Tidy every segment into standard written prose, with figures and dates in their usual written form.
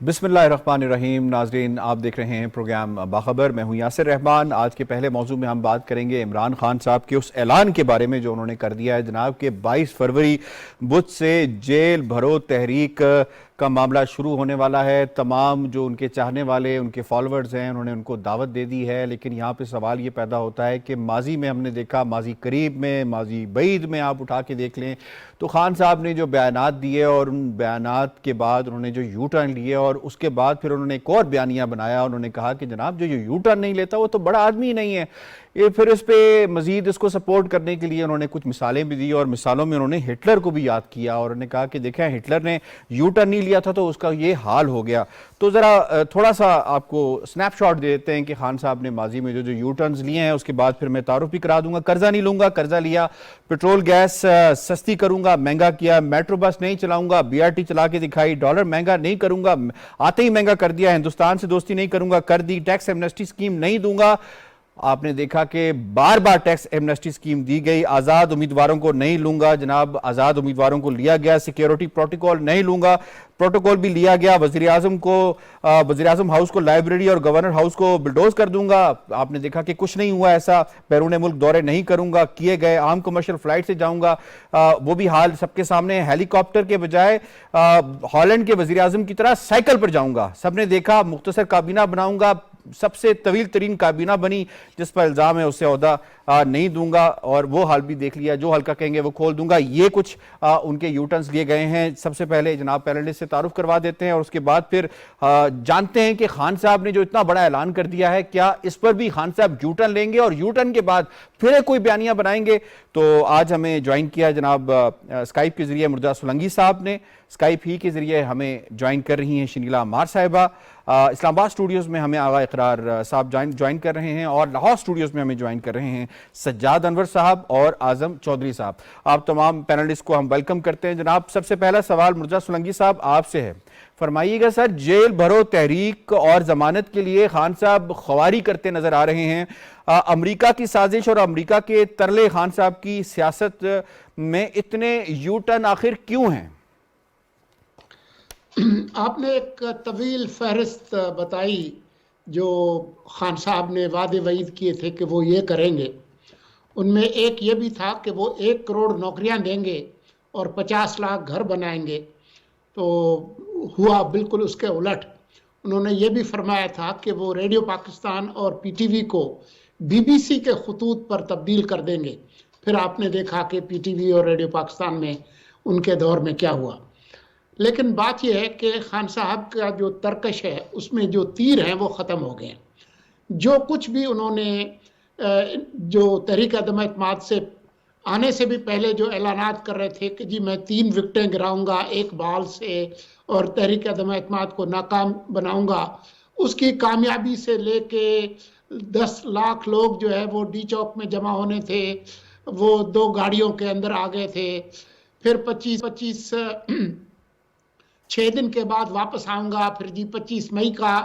बिस्मिल्लाहिर्रहमानिर्रहीम। नाजरीन, आप देख रहे हैं प्रोग्राम बाखबर। मैं हूं यासिर रहमान। आज के पहले मौजू में हम बात करेंगे इमरान खान साहब के उस ऐलान के बारे में जो उन्होंने कर दिया है जनाब के 22 फरवरी बुध से जेल भरो तहरीक का मामला शुरू होने वाला है। तमाम जो उनके चाहने वाले उनके फॉलोअर्स हैं उन्होंने उनको दावत दे दी है, लेकिन यहाँ पे सवाल ये पैदा होता है कि माजी में हमने देखा, माजी करीब में, माजी बईद में आप उठा के देख लें तो खान साहब ने जो बयानात दिए और उन बयानात के बाद उन्होंने जो यू टर्न लिए और उसके बाद फिर उन्होंने एक और बयानिया बनाया। उन्होंने कहा कि जनाब जो यू टर्न नहीं लेता वो तो बड़ा आदमी ही नहीं है। ये फिर इस पे मजीद इसको सपोर्ट करने के लिए उन्होंने कुछ मिसालें भी दी और मिसालों में उन्होंने हिटलर को भी याद किया और उन्होंने कहा कि देखें हिटलर ने यू टर्न नहीं लिया था तो उसका ये हाल हो गया। तो ज़रा थोड़ा सा आपको स्नैपशॉट दे देते हैं कि खान साहब ने माजी में जो जो यू टर्न्स लिए हैं, उसके बाद फिर मैं तारुफ भी करा दूंगा। कर्जा नहीं लूंगा, कर्जा लिया, पेट्रोल गैस सस्ती करूंगा, महंगा किया, मेट्रो बस नहीं चलाऊंगा, BRT चला के दिखाई, डॉलर महंगा नहीं करूंगा, आते ही महंगा कर दिया, हिंदुस्तान से दोस्ती नहीं करूंगा कर दी, टैक्स एमनेस्टी स्कीम नहीं दूंगा। आपने देखा कि बार बार टैक्स एमनेस्टी स्कीम दी गई। आज़ाद उम्मीदवारों को नहीं लूंगा, जनाब आज़ाद उम्मीदवारों को लिया गया। सिक्योरिटी प्रोटोकॉल नहीं लूंगा, प्रोटोकॉल भी लिया गया। वज़ीर आज़म हाउस को, लाइब्रेरी और गवर्नर हाउस को बुलडोज कर दूंगा। आपने देखा कि कुछ नहीं हुआ ऐसा। बैरून मुल्क दौरे नहीं करूंगा, किए गए। आम कमर्शियल फ्लाइट से जाऊंगा, वो भी हाल सबके सामने। हेलीकॉप्टर के बजाय हॉलैंड के वज़ीर आज़म की तरह साइकिल पर जाऊंगा, सबने देखा। मुख्तसर काबीना बनाऊंगा, सबसे तवील तरीन काबीना बनी, जिस पर इल्जाम है उससे ओहदा नहीं दूंगा और वो हाल भी देख लिया। जो हल्का कहेंगे वो खोल दूंगा। ये कुछ उनके यूटर्न्स लिए गए हैं। सबसे पहले जनाब पैनलिस्ट से तारुफ करवा देते हैं और उसके बाद फिर जानते हैं कि खान साहब ने जो इतना बड़ा ऐलान कर दिया है, क्या इस पर भी खान साहब यूटर्न लेंगे और यूटर्न के बाद फिर कोई बयानिया बनाएंगे। तो आज हमें ज्वाइन किया जनाब स्काइप के जरिए मुर्तज़ा सोलंकी साहब ने। स्काइप ही के जरिए हमें ज्वाइन कर रही हैं शनीला अम्मार साहिबा। इस्लामाबाद स्टूडियोज़ में हमें आगा इकरार साहब ज्वाइन कर रहे हैं और लाहौर स्टूडियोज़ में हमें ज्वाइन कर रहे हैं सज्जाद अनवर साहब और आज़म चौधरी साहब। आप तमाम पैनलिस्ट को हम वेलकम करते हैं। जनाब सबसे पहला सवाल मुर्तज़ा सोलंकी साहब आपसे है, फरमाइएगा सर, जेल भरो तहरीक और जमानत के लिए खान साहब ख्वारी करते नजर आ रहे हैं। अमेरिका की साजिश और अमेरिका के तरले खान साहब की सियासत में इतने यू टर्न आखिर क्यों हैं? आपने एक तवील फहरिस्त बताई जो खान साहब ने वादे वईद किए थे कि वो ये करेंगे। उनमें एक ये भी था कि वो 1 करोड़ नौकरियां देंगे और 50 लाख घर बनाएंगे। तो हुआ बिल्कुल उसके उलट। उन्होंने ये भी फरमाया था कि वो रेडियो पाकिस्तान और PTV को BBC के खतूत पर तब्दील कर देंगे। फिर आपने देखा कि PTV और रेडियो पाकिस्तान में उनके दौर में क्या हुआ। लेकिन बात यह है कि खान साहब का जो तर्कश है उसमें जो तीर हैं वो ख़त्म हो गए। जो कुछ भी उन्होंने जो तहरीक अदम एतमाद से आने से भी पहले जो ऐलानात कर रहे थे कि जी मैं 3 विकेटें गिराऊंगा 1 बॉल से और तहरीक अदम एतमाद को नाकाम बनाऊंगा, उसकी कामयाबी से लेके 10 लाख लोग जो है वो डी चौक में जमा होने थे, वो 2 गाड़ियों के अंदर आ गए थे। फिर 25 6 दिन के बाद वापस आऊँगा। फिर जी 25 मई का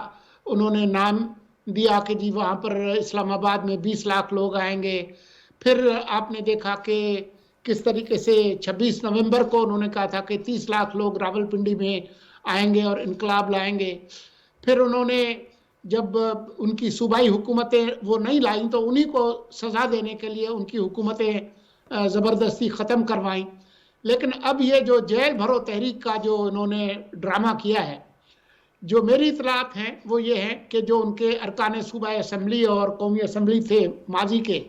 उन्होंने नाम दिया कि जी वहाँ पर इस्लामाबाद में 20 लाख लोग आएंगे। फिर आपने देखा कि किस तरीके से 26 नवंबर को उन्होंने कहा था कि 30 लाख लोग रावलपिंडी में आएंगे और इनकलाब लाएंगे। फिर उन्होंने जब उनकी सूबाई हुकूमतें वो नहीं लाई तो उन्हीं को सज़ा देने के लिए उनकी हुकूमतें ज़बरदस्ती ख़त्म करवाईं। लेकिन अब ये जो जेल भरो तहरीक का जो उन्होंने ड्रामा किया है, जो मेरी इतलात हैं वो ये हैं कि जो उनके अरकान सूबाई असम्बली और कौमी असम्बली थे माजी के,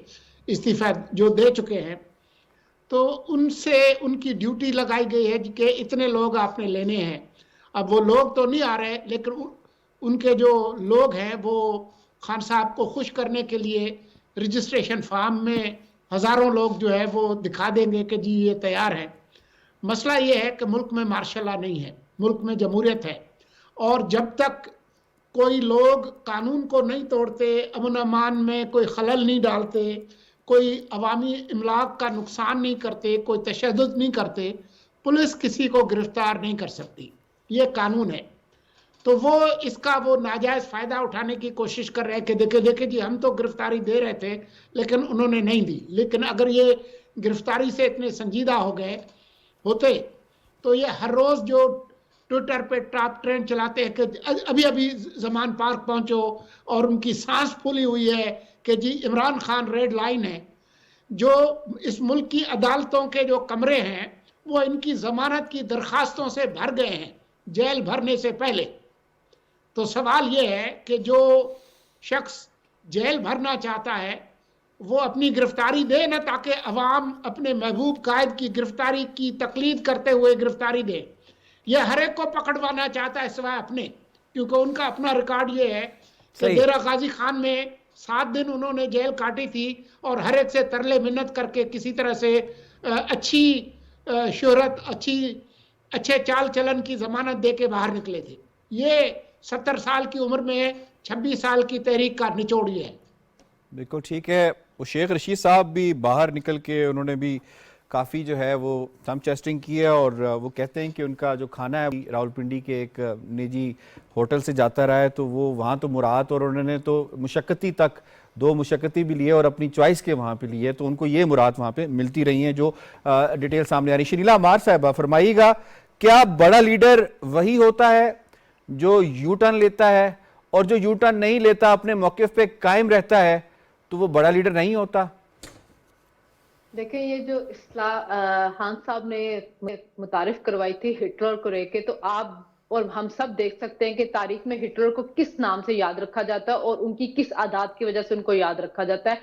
इस्तीफ़ा जो दे चुके हैं, तो उनसे उनकी ड्यूटी लगाई गई है कि इतने लोग आपने लेने हैं। अब वो लोग तो नहीं आ रहे, लेकिन उनके जो लोग हैं वो खान साहब को खुश करने के लिए रजिस्ट्रेशन फार्म में हज़ारों लोग जो है वो दिखा देंगे कि जी ये तैयार है। मसला ये है कि मुल्क में मार्शल लॉ नहीं है, मुल्क में जमहूरियत है, और जब तक कोई लोग कानून को नहीं तोड़ते, अमन अमान में कोई खलल नहीं डालते, कोई अवामी इमलाक का नुकसान नहीं करते, कोई तशद्दुद नहीं करते, पुलिस किसी को गिरफ्तार नहीं कर सकती। ये कानून है। तो वो इसका वो नाजायज़ फ़ायदा उठाने की कोशिश कर रहे हैं कि देखे जी हम तो गिरफ्तारी दे रहे थे लेकिन उन्होंने नहीं दी। लेकिन अगर ये गिरफ्तारी से इतने संजीदा हो गए होते तो ये हर रोज़ जो ट्विटर पे टॉप ट्रेंड चलाते हैं कि अभी अभी जमान पार्क पहुंचो और उनकी सांस फूली हुई है कि जी इमरान खान रेड लाइन है। जो इस मुल्क की अदालतों के जो कमरे हैं वो इनकी जमानत की दरखास्तों से भर गए हैं जेल भरने से पहले। तो सवाल ये है कि जो शख्स जेल भरना चाहता है वो अपनी गिरफ्तारी दे ना, ताकि अवाम अपने महबूब कायद की गिरफ्तारी की तकलीद करते हुए गिरफ्तारी दे। ये हर एक को पकड़वाना चाहता है सिवाय अपने, क्योंकि उनका अपना रिकॉर्ड ये है कि सही। डेरा गाजी खान में 7 दिन उन्होंने जेल काटी थी और हर एक से तरले मिन्नत करके किसी तरह से अच्छी शोहरत, अच्छे चाल चलन की जमानत दे के बाहर निकले थे। ये 70 साल की उम्र में 26 साल की तहरीक का निचोड़ ये है। बिल्कुल ठीक है। वो शेख रशीद साहब भी बाहर निकल के उन्होंने भी काफ़ी जो है वो थम टेस्टिंग की है और वो कहते हैं कि उनका जो खाना है रावलपिंडी के एक निजी होटल से जाता रहा है, तो वो वहाँ तो मुराद, और उन्होंने तो मुशक्कती तक 2 मुशक्कती भी लिए और अपनी चॉइस के वहाँ पे लिए, तो उनको ये मुराद वहाँ पे मिलती रही हैं। जो डिटेल सामने आ रही। शनीला अमार साहब फरमाइएगा, क्या बड़ा लीडर वही होता है जो यू टर्न लेता है, और जो यू टर्न नहीं लेता अपने मौक़िफ़ पे कायम रहता है, तो वो बड़ा लीडर नहीं होता? देखिए, ये जो खान साहब ने मुतारिफ करवाई थी हिटलर को लेके, तो आप और हम सब देख सकते हैं कि तारीख में हिटलर को किस नाम से याद रखा जाता है और उनकी किस आदात की वजह से उनको याद रखा जाता है।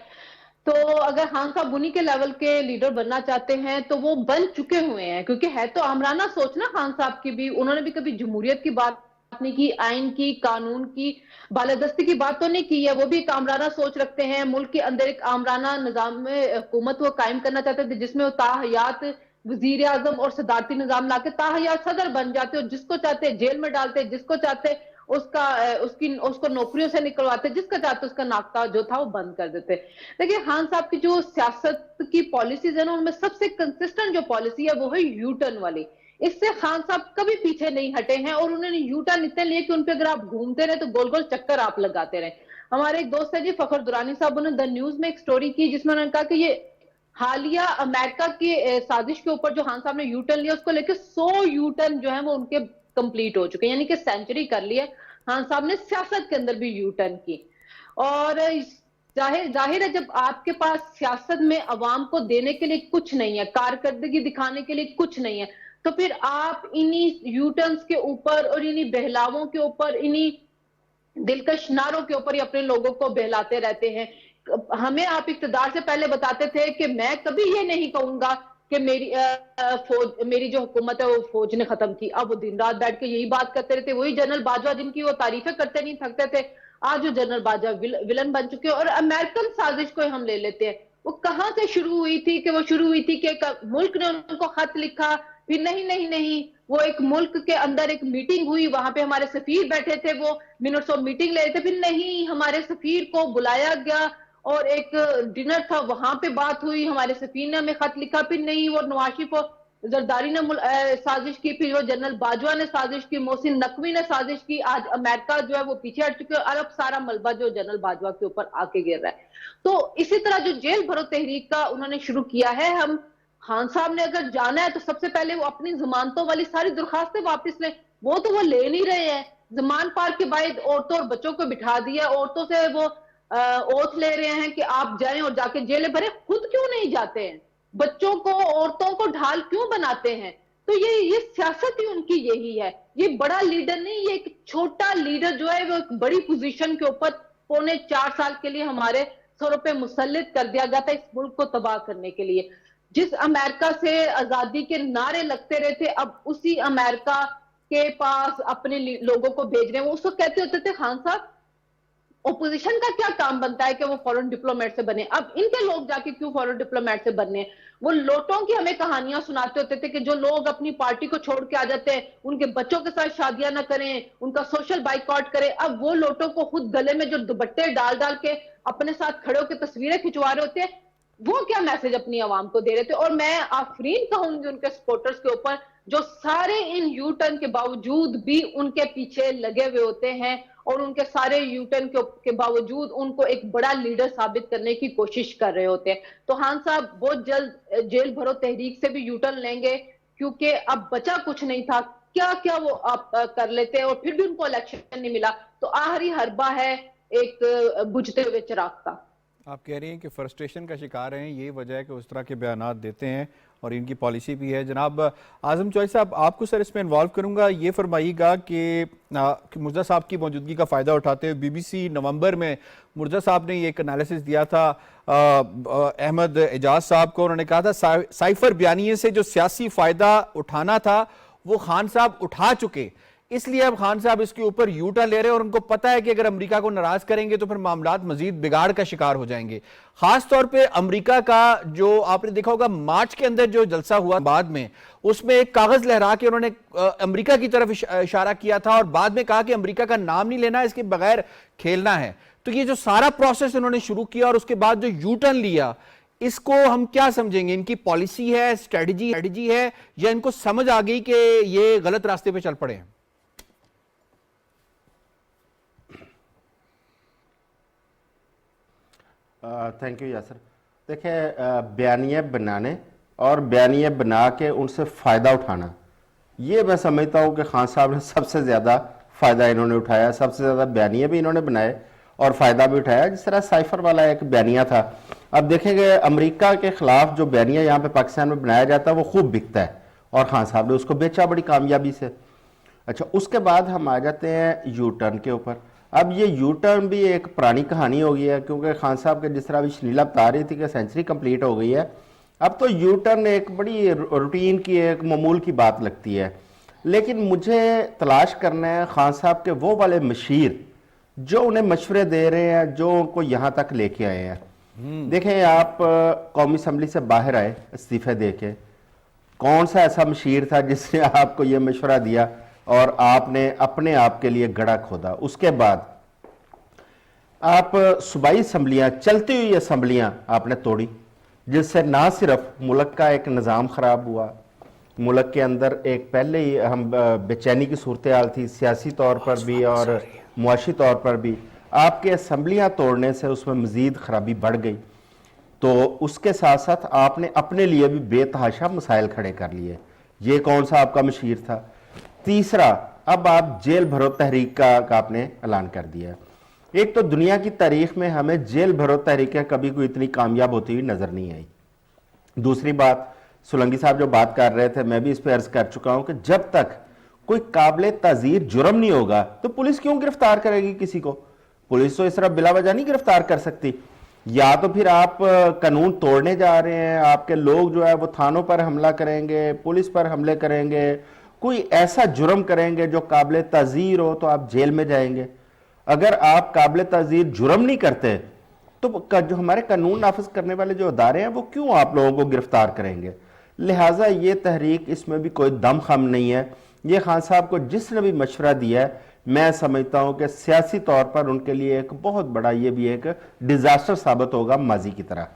तो अगर खान साहब उन्हीं के लेवल के लीडर बनना चाहते हैं तो वो बन चुके हुए हैं, क्योंकि है तो आमराना सोच ना खान साहब की भी। उन्होंने भी कभी जमहूरियत की बात नहीं की, आइन की, कानून की, बालादस्ती की बात तो नहीं की है। वो भी एक आमराना सोच रखते हैं। मुल्क के अंदर एक आमराना निजाम में हुकूमत वो कायम करना चाहते थे, जिसमें वो ताहयात वजीर आजम और सदारती निजाम लाके ताहयात सदर बन जाते, और जिसको चाहते जेल में डालते, जिसको चाहते उसको नौकरियों से निकलवाते, जिसका चाहते उसका नाश्ता जो था वो बंद कर देते। देखिए, खान साहब की जो सियासत की पॉलिसीज है ना, उनमें सबसे कंसिस्टेंट जो पॉलिसी है वो है यू टर्न वाली। इससे खान साहब कभी पीछे नहीं हटे हैं और उन्होंने यू टर्न इतने लिए कि उनपे अगर आप घूमते रहे तो गोल गोल चक्कर आप लगाते रहे। हमारे एक दोस्त है जी फखर दुरानी साहब, उन्होंने द न्यूज में एक स्टोरी की जिसमें उन्होंने कहा कि ये हालिया अमेरिका की साजिश के ऊपर जो खान साहब ने यू टर्न लिया, उसको लेकर 100 यू टर्न जो है वो उनके कंप्लीट हो चुके हैं, यानी कि सेंचुरी कर ली है खान साहब ने सियासत के अंदर भी यू टर्न की। और जाहिर है, जब आपके पास सियासत में अवाम को देने के लिए कुछ नहीं है, कारकर्दगी दिखाने के लिए कुछ नहीं है, तो फिर आप इन्हीं यू टर्न्स के ऊपर और इन्हीं बहलावों के ऊपर, इन्हीं दिलकश नारों के ऊपर ही अपने लोगों को बहलाते रहते हैं। हमें आप इक़्तिदार से पहले बताते थे कि मैं कभी ये नहीं कहूंगा कि मेरी जो हुकूमत है वो फौज ने खत्म की। अब वो दिन रात बैठ के यही बात करते रहते। वही जनरल बाजवा जिनकी वो तारीफें करते नहीं थकते थे, आज वो जनरल बाजवा विलन बन चुके हैं। और अमेरिकन साजिश को हम ले लेते हैं, वो कहां से शुरू हुई थी? कि वो शुरू हुई थी कि मुल्क ने उनको खत लिखा, फिर नहीं, वो एक मुल्क के अंदर एक मीटिंग हुई, वहां पे हमारे सफीर बैठे थे, वो मिनट्स ऑफ मीटिंग ले रहे थे, फिर नहीं, हमारे सफीर को बुलाया गया और एक डिनर था, वहां पे बात हुई, हमारे सफीर ने हमें खत लिखा, फिर नहीं, वो नवाज शरीफ और जरदारी ने साजिश की, फिर वो जनरल बाजवा ने साजिश की, मोहसिन नकवी ने साजिश की। आज अमेरिका जो है वो पीछे हट चुके हैं और अब सारा मलबा जो जनरल बाजवा के ऊपर आके गिर रहा है। तो इसी तरह जो जेल भरो तहरीक का उन्होंने शुरू किया है, हम खान साहब ने अगर जाना है तो सबसे पहले वो अपनी जमानतों वाली सारी दरखास्तें वापस लें। वो तो वो ले नहीं रहे हैं। जमान पार्क के बाद औरतों और बच्चों को बिठा दिया, औरतों से वो ओथ ले रहे हैं कि आप जाएं और जाके जेल भरे, खुद क्यों नहीं जाते हैं? बच्चों को, औरतों को ढाल क्यों बनाते हैं? तो ये सियासत ही उनकी यही है। ये बड़ा लीडर नहीं, ये एक छोटा लीडर जो है वो एक बड़ी पोजीशन के ऊपर 4.25 साल के लिए हमारे सरों पे मुसल्लित कर दिया गया था इस मुल्क को तबाह करने के लिए। जिस अमेरिका से आजादी के नारे लगते रहे थे, अब उसी अमेरिका के पास अपने लोगों को भेज रहे हैं। वो उसको कहते होते थे, खान साहब ओपोजिशन का क्या काम बनता है कि वो फॉरेन डिप्लोमेट से बने, अब इनके लोग जाके क्यों फॉरेन डिप्लोमेट से बनने? वो लोटों की हमें कहानियां सुनाते होते थे कि जो लोग अपनी पार्टी को छोड़ के आ जाते हैं, उनके बच्चों के साथ शादियां ना करें, उनका सोशल बाइकआउट करें। अब वो लोटों को खुद गले में जो दुपट्टे डाल डाल के अपने साथ खड़े होकर तस्वीरें खिंचवा रहे होते हैं, वो क्या मैसेज अपनी आवाम को दे रहे थे? और मैं आफरीन कहूंगी उनके सपोर्टर्स के ऊपर, जो सारे इन यू टर्न के बावजूद भी उनके पीछे लगे हुए होते हैं और उनके सारे यू टर्न के बावजूद उनको एक बड़ा लीडर साबित करने की कोशिश कर रहे होते हैं। तो खान साहब बहुत जल्द जेल भरो तहरीक से भी यू टर्न लेंगे, क्योंकि अब बचा कुछ नहीं था। क्या क्या वो आप कर लेते हैं और फिर भी उनको इलेक्शन नहीं मिला। तो आखिरी हरबा है एक बुझते हुए चिराग का। आप कह रही हैं कि फ्रस्ट्रेशन का शिकार हैं, ये वजह है कि उस तरह के बयानात देते हैं और इनकी पॉलिसी भी है। जनाब आजम चौधरी साहब, आपको सर इसमें इन्वॉल्व करूंगा। ये फरमाइएगा कि मुर्जा साहब की मौजूदगी का फ़ायदा उठाते हुए BBC नवंबर में मुर्जा साहब ने ये एक एनालिसिस दिया था अहमद एजाज साहब को। उन्होंने कहा था साइफर बयानिए से जो सियासी फ़ायदा उठाना था वो खान साहब उठा चुके, इसलिए अब खान साहब इसके ऊपर यू टर्न ले रहे हैं और उनको पता है कि अगर अमेरिका को नाराज करेंगे तो फिर मामलात मजीद बिगाड़ का शिकार हो जाएंगे। खास तौर पे अमेरिका का जो आपने देखा होगा मार्च के अंदर जो जलसा हुआ बाद में, उसमें एक कागज लहरा के उन्होंने अमेरिका की तरफ इशारा किया था और बाद में कहा कि अमेरिका का नाम नहीं लेना, इसके बगैर खेलना है। तो ये जो सारा प्रोसेस उन्होंने शुरू किया और उसके बाद जो यू टर्न लिया, इसको हम क्या समझेंगे? इनकी पॉलिसी है, स्ट्रेटजी है, या इनको समझ आ गई कि ये गलत रास्ते पे चल पड़े हैं? Thank you Yasir. देखिए, बयानिया बनाने और बयानिया बना के उनसे फ़ायदा उठाना, ये मैं समझता हूँ कि खान साहब ने सबसे ज़्यादा फ़ायदा इन्होंने उठाया। सबसे ज़्यादा बयानिया भी इन्होंने बनाए और फ़ायदा भी उठाया। जिस तरह साइफर वाला एक बयानिया था, अब देखेंगे अमेरिका के ख़िलाफ़ जो बयानिया यहाँ पे पाकिस्तान में बनाया जाता है वो खूब बिकता है और खान साहब ने उसको बेचा बड़ी कामयाबी से। अच्छा, उसके बाद हम आ जाते हैं यू टर्न के ऊपर। अब ये यू टर्न भी एक पुरानी कहानी हो गई है, क्योंकि खान साहब के जिस तरह अभी शनीला बता रही थी कि सेंचुरी कंप्लीट हो गई है, अब तो यू टर्न एक बड़ी रूटीन की, एक मामूल की बात लगती है। लेकिन मुझे तलाश करना है खान साहब के वो वाले मशीर जो उन्हें मशवरे दे रहे हैं, जो उनको यहाँ तक लेके आए हैं। देखें, आप कौमी असम्बली से बाहर आए इस्तीफे दे के, कौन सा ऐसा मशीर था जिसने आपको ये मशवरा दिया और आपने अपने आप के लिए गड़ा खोदा? उसके बाद आप सूबाई असम्बलियाँ, चलती हुई असम्बलियाँ आपने तोड़ी, जिससे ना सिर्फ मुल्क का एक निज़ाम ख़राब हुआ, मुल्क के अंदर एक पहले ही हम बेचैनी की सूरत हाल थी, सियासी तौर पर भी और मुआशी तौर पर भी। आपके असम्बलियाँ तोड़ने से उसमें मज़ीद ख़राबी बढ़ गई। तो उसके साथ साथ आपने अपने लिए भी बेतहाशा मसाइल खड़े कर लिए। ये कौन सा आपका मशीर था? तीसरा, अब आप जेल भरो तहरीक का आपने ऐलान कर दिया। एक तो दुनिया की तारीख में हमें जेल भरो तहरीकें कभी कोई इतनी कामयाब होती हुई नजर नहीं आई। दूसरी बात, सोलंकी साहब जो बात कर रहे थे, मैं भी इस पर अर्ज कर चुका हूं कि जब तक कोई काबिल ताजीर जुर्म नहीं होगा तो पुलिस क्यों गिरफ्तार करेगी किसी को? पुलिस तो इस तरह बिला वजह नहीं गिरफ्तार कर सकती। या तो फिर आप कानून तोड़ने जा रहे हैं, आपके लोग जो है वो थानों पर हमला करेंगे, पुलिस पर हमले करेंगे, कोई ऐसा जुर्म करेंगे जो काबिल ताजीर हो तो आप जेल में जाएंगे। अगर आप काबिल ताजीर जुर्म नहीं करते तो जो हमारे कानून नाफिज करने वाले जो अदारे हैं वो क्यों आप लोगों को गिरफ्तार करेंगे? लिहाजा ये तहरीक, इसमें भी कोई दम खम नहीं है। ये खान साहब को जिसने भी मशवरा दिया है, मैं समझता हूं कि सियासी तौर पर उनके लिए एक बहुत बड़ा, ये भी एक डिजास्टर साबित होगा माजी की तरह।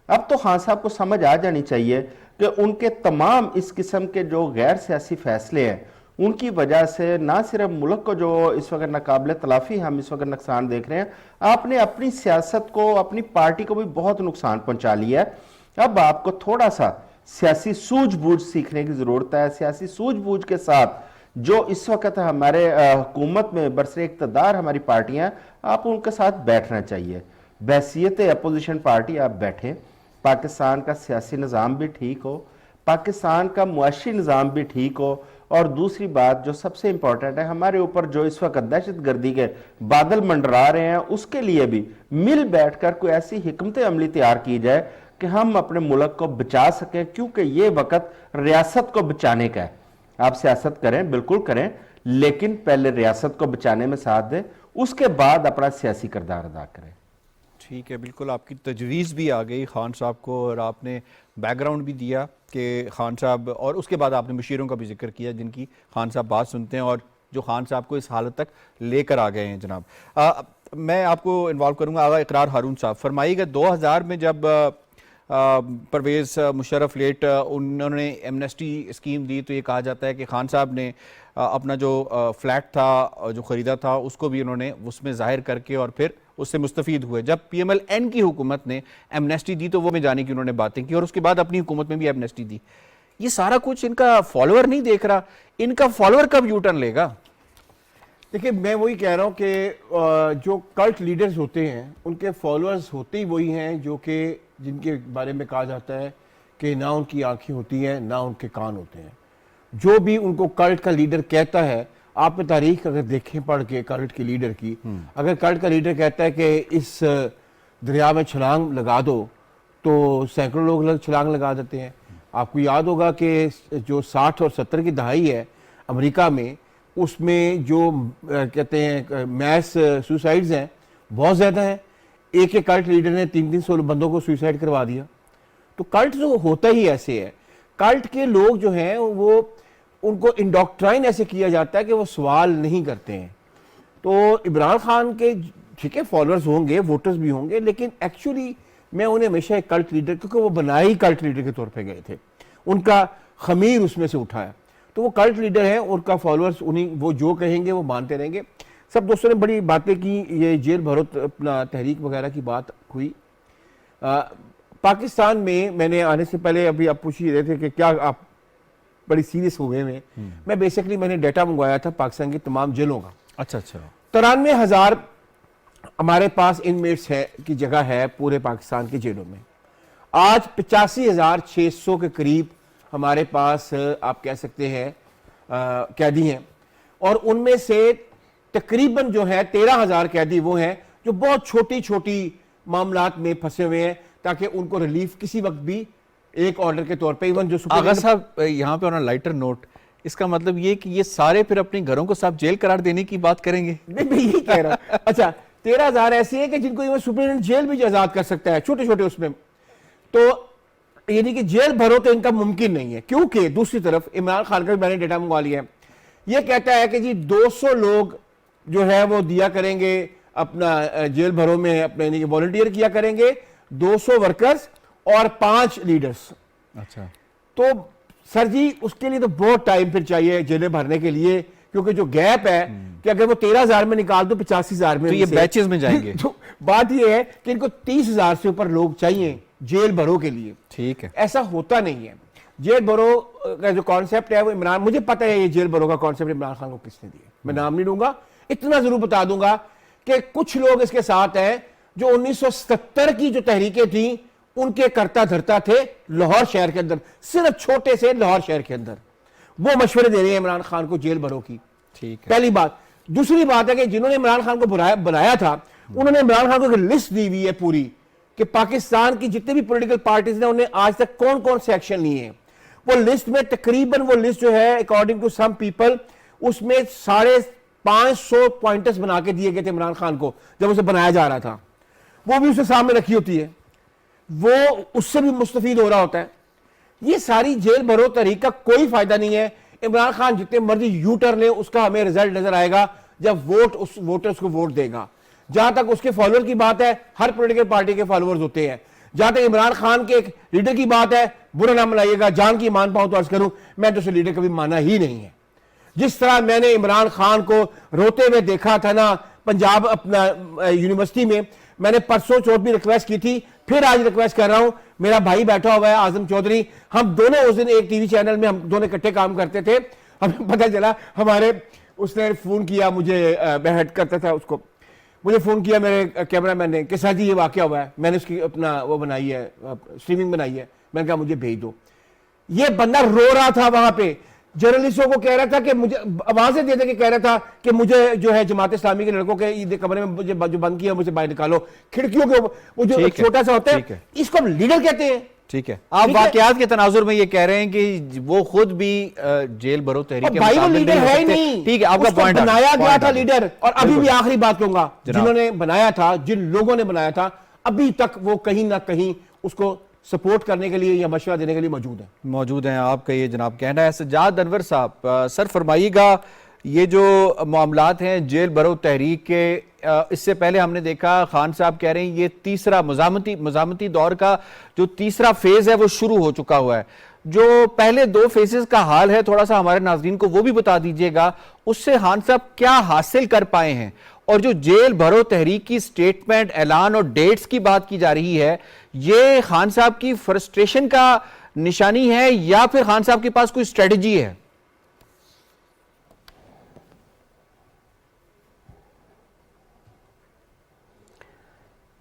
अब तो खान साहब को समझ आ जानी चाहिए कि उनके तमाम इस किस्म के जो गैर सियासी फैसले हैं, उनकी वजह से ना सिर्फ मुल्क को जो इस वक्त नाकाबिल तलाफी हम इस वक्त नुकसान देख रहे हैं, आपने अपनी सियासत को, अपनी पार्टी को भी बहुत नुकसान पहुंचा लिया है। अब आपको थोड़ा सा सियासी सूझबूझ सीखने की जरूरत है। सियासी सूझबूझ के साथ जो इस वक्त हमारे हुकूमत में बरसरे इक़्तिदार हमारी पार्टियां, आप उनके साथ बैठना चाहिए। बहसीयत अपोजिशन पार्टी आप बैठें, पाकिस्तान का सियासी निज़ाम भी ठीक हो, पाकिस्तान का मुआशी निज़ाम भी ठीक हो, और दूसरी बात जो सबसे इंपॉर्टेंट है, हमारे ऊपर जो इस वक्त दहशत गर्दी के बादल मंडरा रहे हैं, उसके लिए भी मिल बैठकर कोई ऐसी हिकमत अमली तैयार की जाए कि हम अपने मुल्क को बचा सकें, क्योंकि ये वक्त रियासत को बचाने का है। आप सियासत करें, बिल्कुल करें, लेकिन पहले रियासत को बचाने में साथ दें, उसके बाद अपना सियासी किरदार अदा करें। ठीक है, बिल्कुल आपकी तजवीज़ भी आ गई खान साहब को, और आपने बैकग्राउंड भी दिया कि खान साहब, और उसके बाद आपने मशीरों का भी जिक्र किया जिनकी खान साहब बात सुनते हैं और जो खान साहब को इस हालत तक लेकर आ गए हैं। जनाब मैं आपको इन्वॉल्व करूंगा। आगा इकरार हारून साहब, फरमाइएगा 2000 में जब परवेज़ मुशर्रफ लेट उन्होंने एमनेस्टी स्कीम दी, तो ये कहा जाता है कि खान साहब ने अपना जो फ्लैट था जो ख़रीदा था उसको भी उन्होंने उसमें ज़ाहिर करके और फिर उससे मुस्तफ़ीद हुए। जब PMLN की हुकूमत ने एमनेस्टी दी तो वो में जाने की उन्होंने बातें की और उसके बाद अपनी हुकूमत में भी एमनेस्टी दी। ये सारा कुछ इनका फॉलोअर नहीं देख रहा, इनका फॉलोअर कब यू टर्न लेगा? देखिए, मैं वही कह रहा हूँ कि जो कल्ट लीडर्स होते हैं उनके फॉलोअर्स होते ही वही हैं जो कि जिनके बारे में कहा जाता है कि ना उनकी आंखें होती हैं ना उनके कान होते हैं। जो भी उनको कल्ट का लीडर कहता है, आप तारीख अगर देखें पढ़ के कल्ट के लीडर की, अगर कल्ट का लीडर कहता है कि इस दरिया में छलांग लगा दो तो सैकड़ों लोग छलांग लगा देते हैं। आपको याद होगा कि जो 60 और 70 की दहाई है अमेरिका में, उसमें जो कहते हैं मैस सुसाइड्स हैं बहुत ज़्यादा हैं। एक कल्ट लीडर ने 300 बंदों को सुसाइड करवा दिया। तो कल्ट जो होता ही ऐसे है, कल्ट के लोग जो हैं वो उनको इंडोक्ट्राइन ऐसे किया जाता है कि वो सवाल नहीं करते हैं। तो इमरान खान के ठीक है फॉलोअर्स होंगे, वोटर्स भी होंगे, लेकिन एक्चुअली मैं उन्हें हमेशा एक कल्ट लीडर, क्योंकि वो बनाए ही कल्ट लीडर के तौर पे गए थे, उनका खमीर उसमें से उठाया, तो वो कल्ट लीडर है, उनका फॉलोअर्स उन्हीं वो जो कहेंगे वो मानते रहेंगे। सब दोस्तों ने बड़ी बातें की, ये जेल भरो अपना तहरीक वगैरह की बात हुई। पाकिस्तान में मैंने आने से पहले अभी आप पूछ ही रहे थे कि क्या आप बड़ी सीरियस हो गए में, मैं बेसिकली मैंने डाटा मंगवाया था पाकिस्तान की तमाम जेलों का। अच्छा 93,000 हमारे पास इनमेट्स है की जगह है पूरे पाकिस्तान की जेलों में। आज 85,600 के करीब हमारे पास आप कह सकते हैं कैदी हैं, और उनमें से तकरीबन जो है 13,000 कैदी वो हैं जो बहुत छोटी छोटी मामलात में फंसे हुए हैं, ताकि उनको रिलीफ किसी वक्त भी एक ऑर्डर के तौर पे, इवन जो आगा साहब यहाँ पे ऑन लाइटर नोट, इसका मतलब ये कि ये सारे फिर अपने घरों को साहब जेल करार देने की बात करेंगे? नहीं, मैं यही कह रहा हूं। अच्छा, 13,000 ऐसे हैं कि जिनको इवन सुप्रीटेंडेंट जेल भी आजाद कर सकता है, छोटे छोटे उसमें। तो यानी कि जेल भरो तो इनका मुमकिन नहीं है, क्योंकि दूसरी तरफ इमरान खान का भी मैंने डेटा मंगवा लिया है, ये कहता है कि जी 200 लोग जो है वो दिया करेंगे अपना जेल भरो में, अपने वॉलंटियर किया करेंगे, 200 वर्कर्स और 5 लीडर्स। अच्छा, तो सर जी उसके लिए तो बहुत टाइम फिर चाहिए जेलें भरने के लिए, क्योंकि जो गैप है कि अगर वो 13,000 में निकाल दो 85,000 में, तो ये बैचेस में जाएंगे। तो बात ये है कि इनको 30,000 से ऊपर लोग चाहिए जेल भरो के लिए। ठीक है, ऐसा होता नहीं है। जेल भरो का जो कॉन्सेप्ट है वो इमरान, मुझे पता है ये जेल भरो का कॉन्सेप्ट इमरान खान को किसने दिया, मैं नाम नहीं लूंगा, इतना जरूर बता दूंगा कि कुछ लोग इसके साथ हैं जो 1970 की जो तहरीकें थी उनके करता धरता थे लाहौर शहर के अंदर, सिर्फ छोटे से लाहौर शहर के अंदर, वो मशवरे दे रहे हैं इमरान खान को जेल भरो की। ठीक है, पहली बात। दूसरी बात है कि जिन्होंने इमरान खान को बनाया था उन्होंने इमरान खान को एक लिस्ट दी हुई है पूरी कि पाकिस्तान की जितने भी पॉलिटिकल पार्टीज ने उन्हें आज तक कौन कौन से एक्शन लिए हैं। वो लिस्ट में तकरीबन वो लिस्ट जो है अकॉर्डिंग टू सम पीपल, उसमें 550 पॉइंटर्स बना के दिए गए थे इमरान खान को जब उसे बनाया जा रहा था, वो भी उसके सामने रखी होती है, वो उससे भी मुस्तफीद हो रहा होता है। ये सारी जेल भरो तहरीक का कोई फायदा नहीं है। इमरान खान जितने मर्जी यू टर्न ले, उसका हमें रिजल्ट नजर आएगा जब वोट उस वोटर्स को वोट देगा। जहां तक उसके फॉलोअर की बात है, हर पॉलिटिकल पार्टी के फॉलोअर्स होते हैं। जहां तक इमरान खान के एक लीडर की बात है, बुरा ना मनाइएगा, जान की मान पाऊं तो अर्ज करूं, मैं तो उसे लीडर कभी माना ही नहीं है। जिस तरह मैंने इमरान खान को रोते हुए देखा था ना पंजाब अपना यूनिवर्सिटी में, मैंने परसों चौथ भी रिक्वेस्ट की थी, फिर आज रिक्वेस्ट कर रहा हूं, मेरा भाई बैठा हुआ है आजम चौधरी, हम दोनों उस दिन एक टीवी चैनल में हम दोनों इकट्ठे काम करते थे। हमें पता चला, हमारे उसने फोन किया मुझे, मैं हेड करता था उसको, मुझे फोन किया मेरे कैमरामैन ने कि सर जी ये वाकया हुआ है, मैंने उसकी अपना वो बनाई है, स्ट्रीमिंग बनाई है, मैंने कहा मुझे भेज दो। ये बंदा रो रहा था वहां पे, जर्नलिस्टों को कह रहा था कि मुझे आवाजें दे दे के कह रहा था कि मुझे जो है जमात इस्लामी के लड़कों के कमरे में मुझे जो बंद किया मुझे बाहर निकालो, खिड़कियों के वो जो छोटा सा होता है, इसको हम लीडर कहते हैं। ठीक है, आप वाकयात के तनाजुर में ये कह रहे हैं कि वो खुद भी जेल भरो तहरीक के भाई वो लीडर है ही नहीं। ठीक है, आपका पॉइंट बनाया गया था लीडर, और अभी भी आखिरी बात कहूंगा, जिन्होंने बनाया था, जिन लोगों ने बनाया था, अभी तक वो कहीं ना कहीं उसको सपोर्ट करने के लिए या मशवरा देने के लिए मौजूद हैं। आपका ये जनाब कहना है। सज्जाद अनवर साहब, सर फरमाइएगा, ये जो मामलात हैं जेल भरो तहरीक के, इससे पहले हमने देखा खान साहब कह रहे हैं ये तीसरा मज़ामती दौर का जो तीसरा फेज है वो शुरू हो चुका हुआ है। जो पहले 2 फेजेस का हाल है थोड़ा सा हमारे नाज़रीन को वो भी बता दीजिएगा, उससे खान साहब क्या हासिल कर पाए हैं, और जो जेल भरो तहरीक की स्टेटमेंट, ऐलान और डेट्स की बात की जा रही है, ये खान साहब की फ्रस्ट्रेशन का निशानी है या फिर खान साहब के पास कोई स्ट्रेटजी है?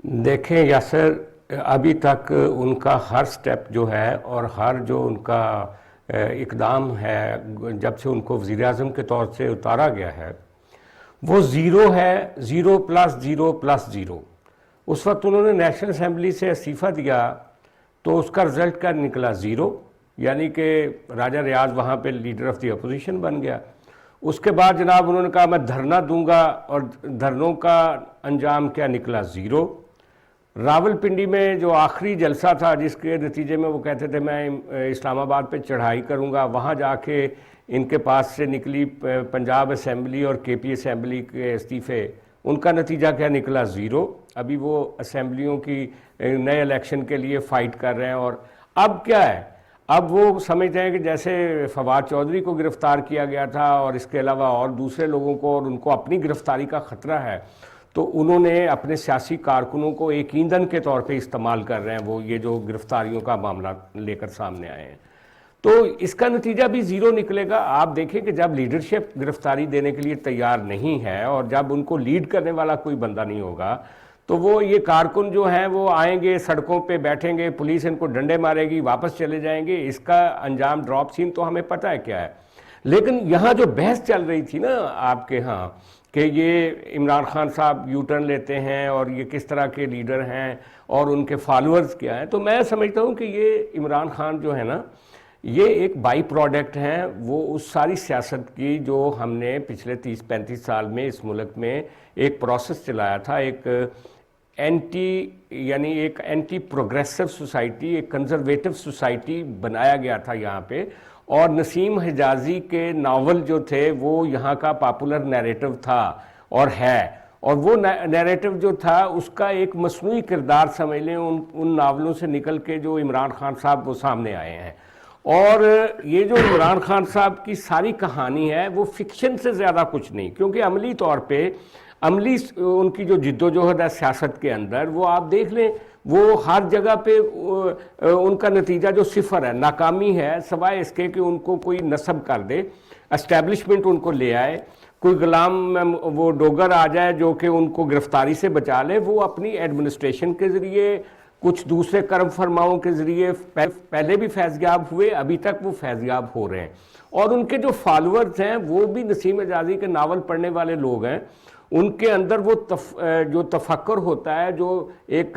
देखें यासर, अभी तक उनका हर स्टेप जो है और हर जो उनका इकदाम है, जब से उनको वज़ीर-ए-आज़म के तौर से उतारा गया है, वो ज़ीरो है, 0 + 0 + 0। उस वक्त उन्होंने नेशनल असेंबली से इस्तीफ़ा दिया तो उसका रिज़ल्ट क्या निकला? 0, यानी कि राजा रियाज वहाँ पे लीडर ऑफ द अपोजिशन बन गया। उसके बाद जनाब उन्होंने कहा मैं धरना दूंगा, और धरनों का अंजाम क्या निकला? 0। रावलपिंडी में जो आखिरी जलसा था जिसके नतीजे में वो कहते थे मैं इस्लामाबाद पे चढ़ाई करूंगा, वहाँ जाके इनके पास से निकली पंजाब असेंबली और केपी असेंबली के इस्तीफ़े, उनका नतीजा क्या निकला? 0। अभी वो असेंबलियों की नए इलेक्शन के लिए फ़ाइट कर रहे हैं। और अब क्या है, अब वो समझते हैं कि जैसे फवाद चौधरी को गिरफ़्तार किया गया था और इसके अलावा और दूसरे लोगों को, और उनको अपनी गिरफ़्तारी का ख़तरा है, तो उन्होंने अपने सियासी कारकुनों को एक ईंधन के तौर पे इस्तेमाल कर रहे हैं, वो ये जो गिरफ्तारियों का मामला लेकर सामने आए हैं। तो इसका नतीजा भी 0 निकलेगा। आप देखें कि जब लीडरशिप गिरफ्तारी देने के लिए तैयार नहीं है और जब उनको लीड करने वाला कोई बंदा नहीं होगा, तो वो ये कारकुन जो हैं वो आएंगे, सड़कों पे बैठेंगे, पुलिस इनको डंडे मारेगी, वापस चले जाएंगे। इसका अंजाम ड्रॉप सीन तो हमें पता है क्या है। लेकिन यहाँ जो बहस चल रही थी ना आपके यहाँ कि ये इमरान खान साहब यू टर्न लेते हैं और ये किस तरह के लीडर हैं और उनके फॉलोअर्स क्या हैं, तो मैं समझता हूँ कि ये इमरान खान जो है ना, ये एक बाई प्रोडक्ट हैं वो उस सारी सियासत की जो हमने पिछले 30-35 साल में इस मुल्क में एक प्रोसेस चलाया था, एक एंटी प्रोग्रेसिव सोसाइटी, एक कंजर्वेटिव सोसाइटी बनाया गया था यहाँ पे। और नसीम हिजाजी के नावल जो थे वो यहाँ का पॉपुलर नैरेटिव था और है, और वो नैरेटिव जो था उसका एक मसनूई किरदार समझ लें उन नावलों से निकल के जो इमरान खान साहब वो सामने आए हैं। और ये जो इमरान खान साहब की सारी कहानी है वो फिक्शन से ज़्यादा कुछ नहीं, क्योंकि अमली तौर पे अमली उनकी जो जिद्दोजहद है सियासत के अंदर, वो आप देख लें वो हर जगह पे उनका नतीजा जो 0 है, नाकामी है, सिवाय इसके कि उनको कोई नस्ब कर दे, एस्टेब्लिशमेंट उनको ले आए, कोई गुलाम वो डोगर आ जाए जो कि उनको गिरफ्तारी से बचा ले, वो अपनी एडमिनिस्ट्रेशन के ज़रिए, कुछ दूसरे कर्म फरमाओं के ज़रिए पहले भी फैज़याब हुए, अभी तक वो फैज़याब हो रहे हैं। और उनके जो फॉलोअर्स हैं वो भी नसीम हिजाजी के नावल पढ़ने वाले लोग हैं। उनके अंदर वो जो तफक्कुर होता है, जो एक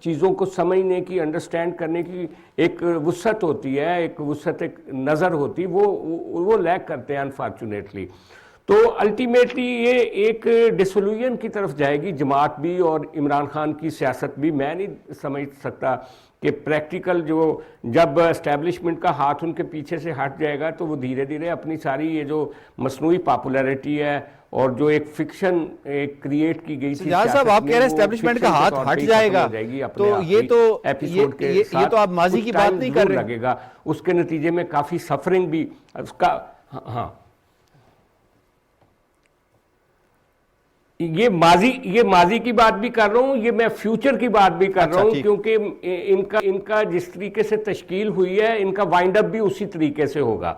चीज़ों को समझने की, अंडरस्टैंड करने की एक वुसअत होती है, एक वुसअत, एक नज़र होती, वो लैक करते हैं अनफॉर्चुनेटली। तो अल्टीमेटली ये एक डिसोल्यूशन की तरफ जाएगी जमात भी और इमरान खान की सियासत भी। मैं नहीं समझ सकता कि प्रैक्टिकल जो जब एस्टेब्लिशमेंट का हाथ उनके पीछे से हट जाएगा तो वो धीरे धीरे अपनी सारी ये जो मसनूई पॉपुलैरिटी है और जो एक फिक्शन एक क्रिएट की गई थी साहब, आप कह रहे हैं एस्टेब्लिशमेंट का हाथ हट जाएगा, तो ये तो आप माजी की बात नहीं कर रहे। लगेगा उसके नतीजे में काफ़ी सफरिंग भी उसका। हाँ, ये माजी की बात भी कर रहा हूँ, ये मैं फ्यूचर की बात भी कर रहा हूँ, क्योंकि इनका जिस तरीके से तश्कील हुई है, इनका वाइंड अप भी उसी तरीके से होगा।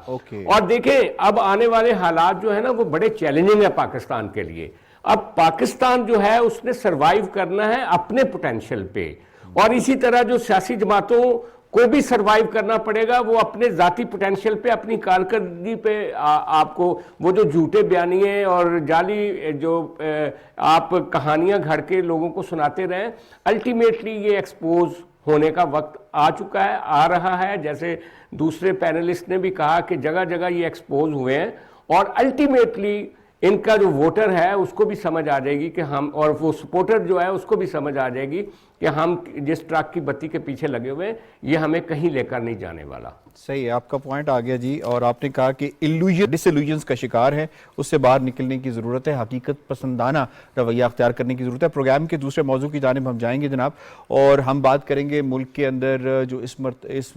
और देखें अब आने वाले हालात जो है ना वो बड़े चैलेंजिंग है पाकिस्तान के लिए। अब पाकिस्तान जो है उसने सरवाइव करना है अपने पोटेंशियल पे, और इसी तरह जो सियासी जमातों को भी सरवाइव करना पड़ेगा, वो अपने ज़ाती पोटेंशियल पे, अपनी कारकर्दगी पे। आपको वो जो झूठे बयानिए और जाली जो आप कहानियां घड़ के लोगों को सुनाते रहें, अल्टीमेटली ये एक्सपोज होने का वक्त आ चुका है, आ रहा है। जैसे दूसरे पैनलिस्ट ने भी कहा कि जगह जगह ये एक्सपोज हुए हैं, और अल्टीमेटली इनका जो वोटर है उसको भी समझ आ जाएगी कि हम, और वो सपोर्टर जो है उसको भी समझ आ जाएगी कि हम जिस ट्रक की बत्ती के पीछे लगे हुए हैं ये हमें कहीं लेकर नहीं जाने वाला। सही है, आपका पॉइंट आ गया जी। और आपने कहा कि डिसइल्यूजन्स का शिकार है, उससे बाहर निकलने की ज़रूरत है, हकीकत पसंदाना रवैया अख्तियार करने की ज़रूरत है। प्रोग्राम के दूसरे मौजू की जानिब हम जाएंगे जनाब, और हम बात करेंगे मुल्क के अंदर जो इस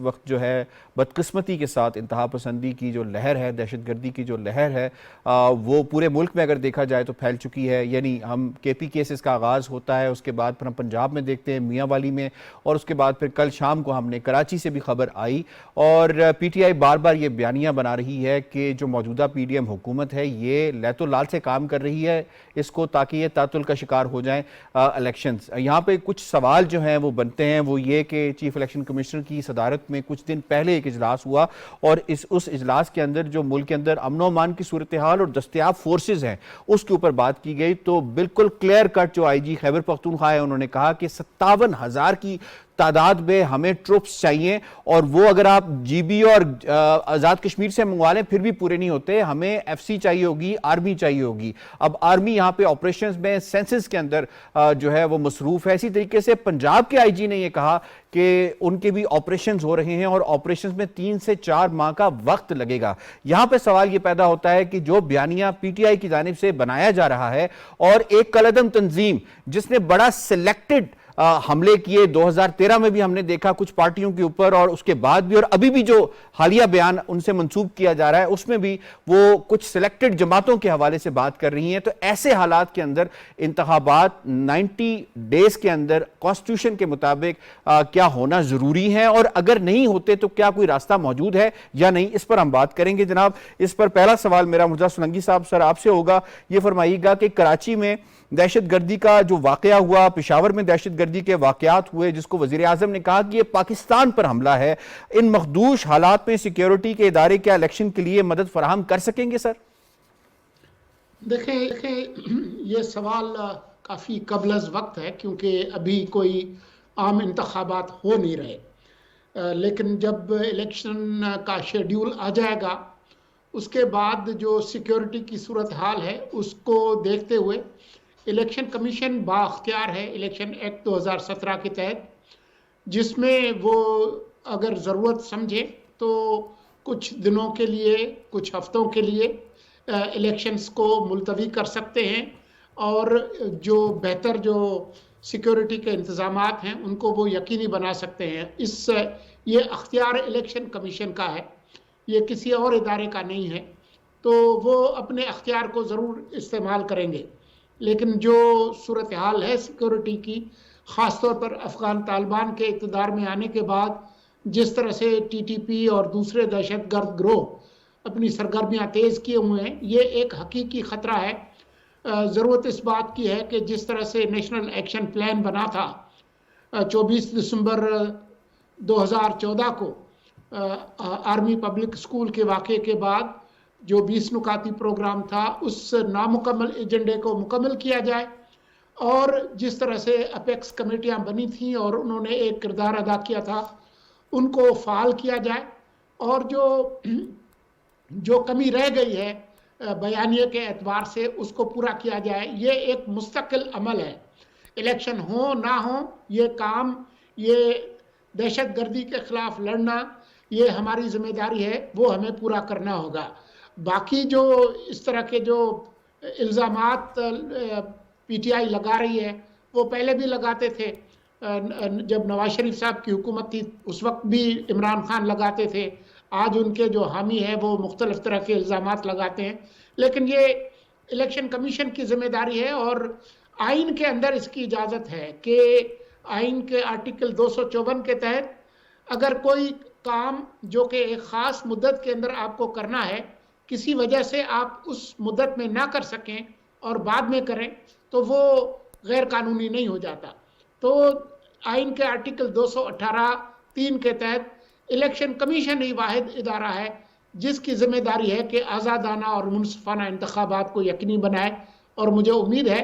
वक्त जो है बदकिस्मती के साथ इंतहा पसंदी की जो लहर है, दहशतगर्दी की जो लहर है, वो पूरे मुल्क में अगर देखा जाए तो फैल चुकी है। यानी हम केपी केसेस का आगाज़ होता है, उसके बाद फिर हम पंजाब में देखते हैं मियाँ वाली में, और उसके बाद फिर कल शाम को हमने कराची से भी खबर आई और पीटीआई बार बार ये बयानियाँ बना रही है कि जो मौजूदा पीडीएम हुकूमत है ये लैतो लाल से काम कर रही है इसको, ताकि ये तातुल का शिकार हो जाएं इलेक्शंस। यहाँ पे कुछ सवाल जो हैं वो बनते हैं, वो ये कि चीफ इलेक्शन कमिश्नर की सदारत में कुछ दिन पहले एक इजलास हुआ और उस इजलास के अंदर जो मुल्क के अंदर अमन व अमान की सूरत हाल और दस्तयाब फोर्सेज हैं उसके ऊपर बात की गई। तो बिल्कुल क्लियर कट जो आईजी खैबर पख्तूनख्वा है उन्होंने कहा कि 57,000 की तादाद में हमें ट्रुप्स चाहिए, और वो अगर आप जीबी और आज़ाद कश्मीर से मंगवा लें फिर भी पूरे नहीं होते, हमें एफसी चाहिए होगी, आर्मी चाहिए होगी। अब आर्मी यहाँ पे ऑपरेशंस में, सेंसस के अंदर जो है वो मसरूफ है। इसी तरीके से पंजाब के आईजी ने यह कहा कि उनके भी ऑपरेशंस हो रहे हैं और ऑपरेशंस में 3 से 4 माह का वक्त लगेगा। यहां पे सवाल यह पैदा होता है कि जो बयानिया पीटीआई की जानिब से बनाया जा रहा है और एक कलअदम तंजीम जिसने बड़ा सिलेक्टेड हमले किए, 2013 में भी हमने देखा कुछ पार्टियों के ऊपर, और उसके बाद भी, और अभी भी जो हालिया बयान उनसे मंसूब किया जा रहा है उसमें भी वो कुछ सिलेक्टेड जमातों के हवाले से बात कर रही हैं। तो ऐसे हालात के अंदर इंतखाबात 90 डेज के अंदर कॉन्स्टिट्यूशन के मुताबिक क्या होना जरूरी है, और अगर नहीं होते तो क्या कोई रास्ता मौजूद है या नहीं, इस पर हम बात करेंगे। जनाब, इस पर पहला सवाल मेरा मुर्तज़ा सोलंकी साहब सर आपसे होगा। ये फरमाइएगा कि कराची में दहशतगर्दी का जो वाकया हुआ, पेशावर में दहशतगर्दी के वाकयात हुए जिसको वजीर आजम ने कहा कि यह पाकिस्तान पर हमला है, इन मखदूश हालात में सिक्योरिटी के इदारे क्या इलेक्शन के लिए मदद फराहम कर सकेंगे सर? देखें ये सवाल काफ़ी कबल वक्त है क्योंकि अभी कोई आम इंतखाबात हो नहीं रहे, लेकिन जब इलेक्शन का शेड्यूल आ जाएगा उसके बाद जो सिक्योरिटी की सूरत हाल है उसको देखते हुए इलेक्शन कमीशन बाख्तियार है इलेक्शन एक्ट 2017 के तहत, जिसमें वो अगर ज़रूरत समझे तो कुछ दिनों के लिए, कुछ हफ्तों के लिए इलेक्शंस को मुलतवी कर सकते हैं, और जो बेहतर जो सिक्योरिटी के इंतज़ामात हैं उनको वो यकीनी बना सकते हैं। ये अख्तियार इलेक्शन कमीशन का है, ये किसी और इदारे का नहीं है, तो वो अपने अख्तियार को ज़रूर इस्तेमाल करेंगे। लेकिन जो सूरत हाल है सिक्योरिटी की, ख़ास तौर पर अफ़गान तालिबान के इक़्तिदार में आने के बाद जिस तरह से टीटीपी और दूसरे दहशतगर्द गिरोह अपनी सरगर्मियाँ तेज़ किए हुए हैं, ये एक हकीकी ख़तरा है। ज़रूरत इस बात की है कि जिस तरह से नेशनल एक्शन प्लान बना था 24 दिसंबर 2014 को आर्मी पब्लिक स्कूल के वाक़े के बाद जो 20 नुकाती प्रोग्राम था उस नामुकम्मल एजेंडे को मुकम्मल किया जाए, और जिस तरह से अपेक्स कमेटियां बनी थीं और उन्होंने एक किरदार अदा किया था उनको फ़ाल किया जाए, और जो कमी रह गई है बयानिए के एतबार से उसको पूरा किया जाए। ये एक मुस्तकिल अमल है, इलेक्शन हो ना हो ये काम, ये दहशतगर्दी के ख़िलाफ़ लड़ना, ये हमारी जिम्मेदारी है, वो हमें पूरा करना होगा। बाकी जो इस तरह के जो इल्ज़ामात पीटीआई लगा रही है वो पहले भी लगाते थे, जब नवाज शरीफ साहब की हुकूमत थी उस वक्त भी इमरान खान लगाते थे, आज उनके जो हामी है वो मुख्तलिफ तरह के इल्ज़ामात लगाते हैं। लेकिन ये इलेक्शन कमीशन की जिम्मेदारी है, और आइन के अंदर इसकी इजाज़त है कि आइन के आर्टिकल 254 के तहत अगर कोई काम जो कि एक ख़ास मुद्दत के अंदर आपको करना है, किसी वजह से आप उस मुद्दत में ना कर सकें और बाद में करें, तो वो गैर कानूनी नहीं हो जाता। तो आइन के आर्टिकल 218(3) के तहत इलेक्शन कमीशन ही वाहिद इदारा है जिसकी जिम्मेदारी है कि आज़ादाना और मुनसिफाना इंतखाबात को यकीनी बनाए, और मुझे उम्मीद है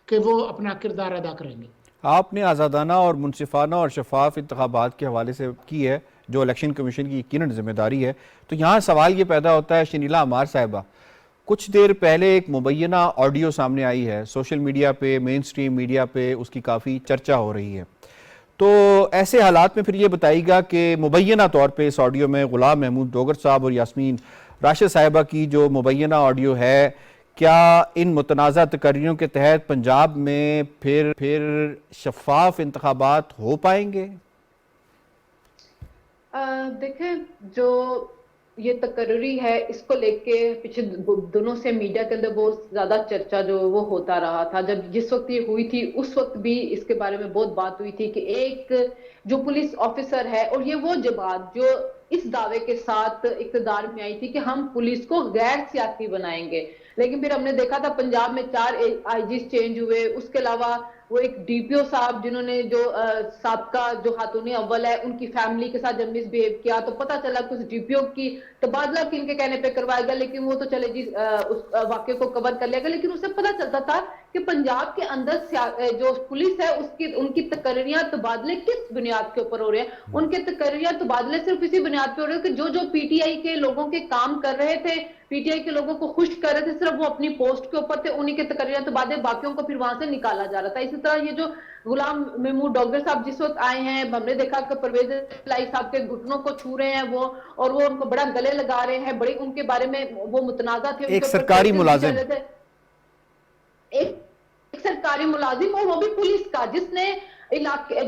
कि वो अपना किरदार अदा करेंगे। आपने आज़ादाना और मुनसिफाना और शफाफ इंतखाबात के हवाले से की है जो इलेक्शन कमीशन की यकीनन जिम्मेदारी है, तो यहाँ सवाल ये पैदा होता है, शनीला अमार साहिबा, कुछ देर पहले एक मुबैना ऑडियो सामने आई है सोशल मीडिया पे, मेन स्ट्रीम मीडिया पे उसकी काफ़ी चर्चा हो रही है, तो ऐसे हालात में फिर ये बताइएगा कि मुबैना तौर पे इस ऑडियो में गुलाम महमूद डोगर साहब और यास्मीन राशिद साहिबा की जो मुबैना ऑडियो है, क्या इन मुतनाज़ा तकरीरों के तहत पंजाब में फिर शफाफ इंतखाबात हो पाएंगे? देखें, जो ये तकर्री है, इसको लेके पिछले दिनों से मीडिया के अंदर बहुत ज्यादा चर्चा जो वो होता रहा था। जब जिस वक्त ये हुई थी उस वक्त भी इसके बारे में बहुत बात हुई थी कि एक जो पुलिस ऑफिसर है, और ये वो जमात जो इस दावे के साथ इक्तदार में आई थी कि हम पुलिस को गैर सियासी बनाएंगे, लेकिन फिर हमने देखा था पंजाब में 4 आईजी चेंज हुए। उसके अलावा वो एक डीपीओ साहब जिन्होंने जो साबका जो खातून अव्वल है उनकी फैमिली के साथ जब मिसबिहेव किया तो पता चला कुछ डीपीओ की तबादला किनके कहने पे करवाया गया, लेकिन वो तो चले जी उस वाक्य को कवर कर लिया गया। लेकिन उससे पता चलता था कि पंजाब के अंदर जो पुलिस है उसकी उनकी तकर्रियां तबादले किस बुनियाद के ऊपर हो रहे हैं। उनके तकर्रियां तबादले सिर्फ इसी बुनियाद पे हो रहे हैं कि जो पीटीआई के लोगों के काम कर रहे थे, पीटीआई के लोगों को खुश कर रहे थे, सिर्फ वो अपनी पोस्ट के ऊपर थे, उन्हीं के तकर्रियां तबादले, बाकियों को फिर वहां से निकाला जा रहा था। इसी तरह ये जो गुलाम महमूद डॉगर साहब जिस वक्त आए हैं, हमने देखा कि परवेज इलाही साहब के घुटनों को छू रहे हैं वो, और वो उनको बड़ा गले लगा रहे हैं, बड़ी उनके बारे में वो मुतनाजा थे। एक सरकारी मुलाजिम, एक सरकारी मुलाजिम, और वो भी पुलिस का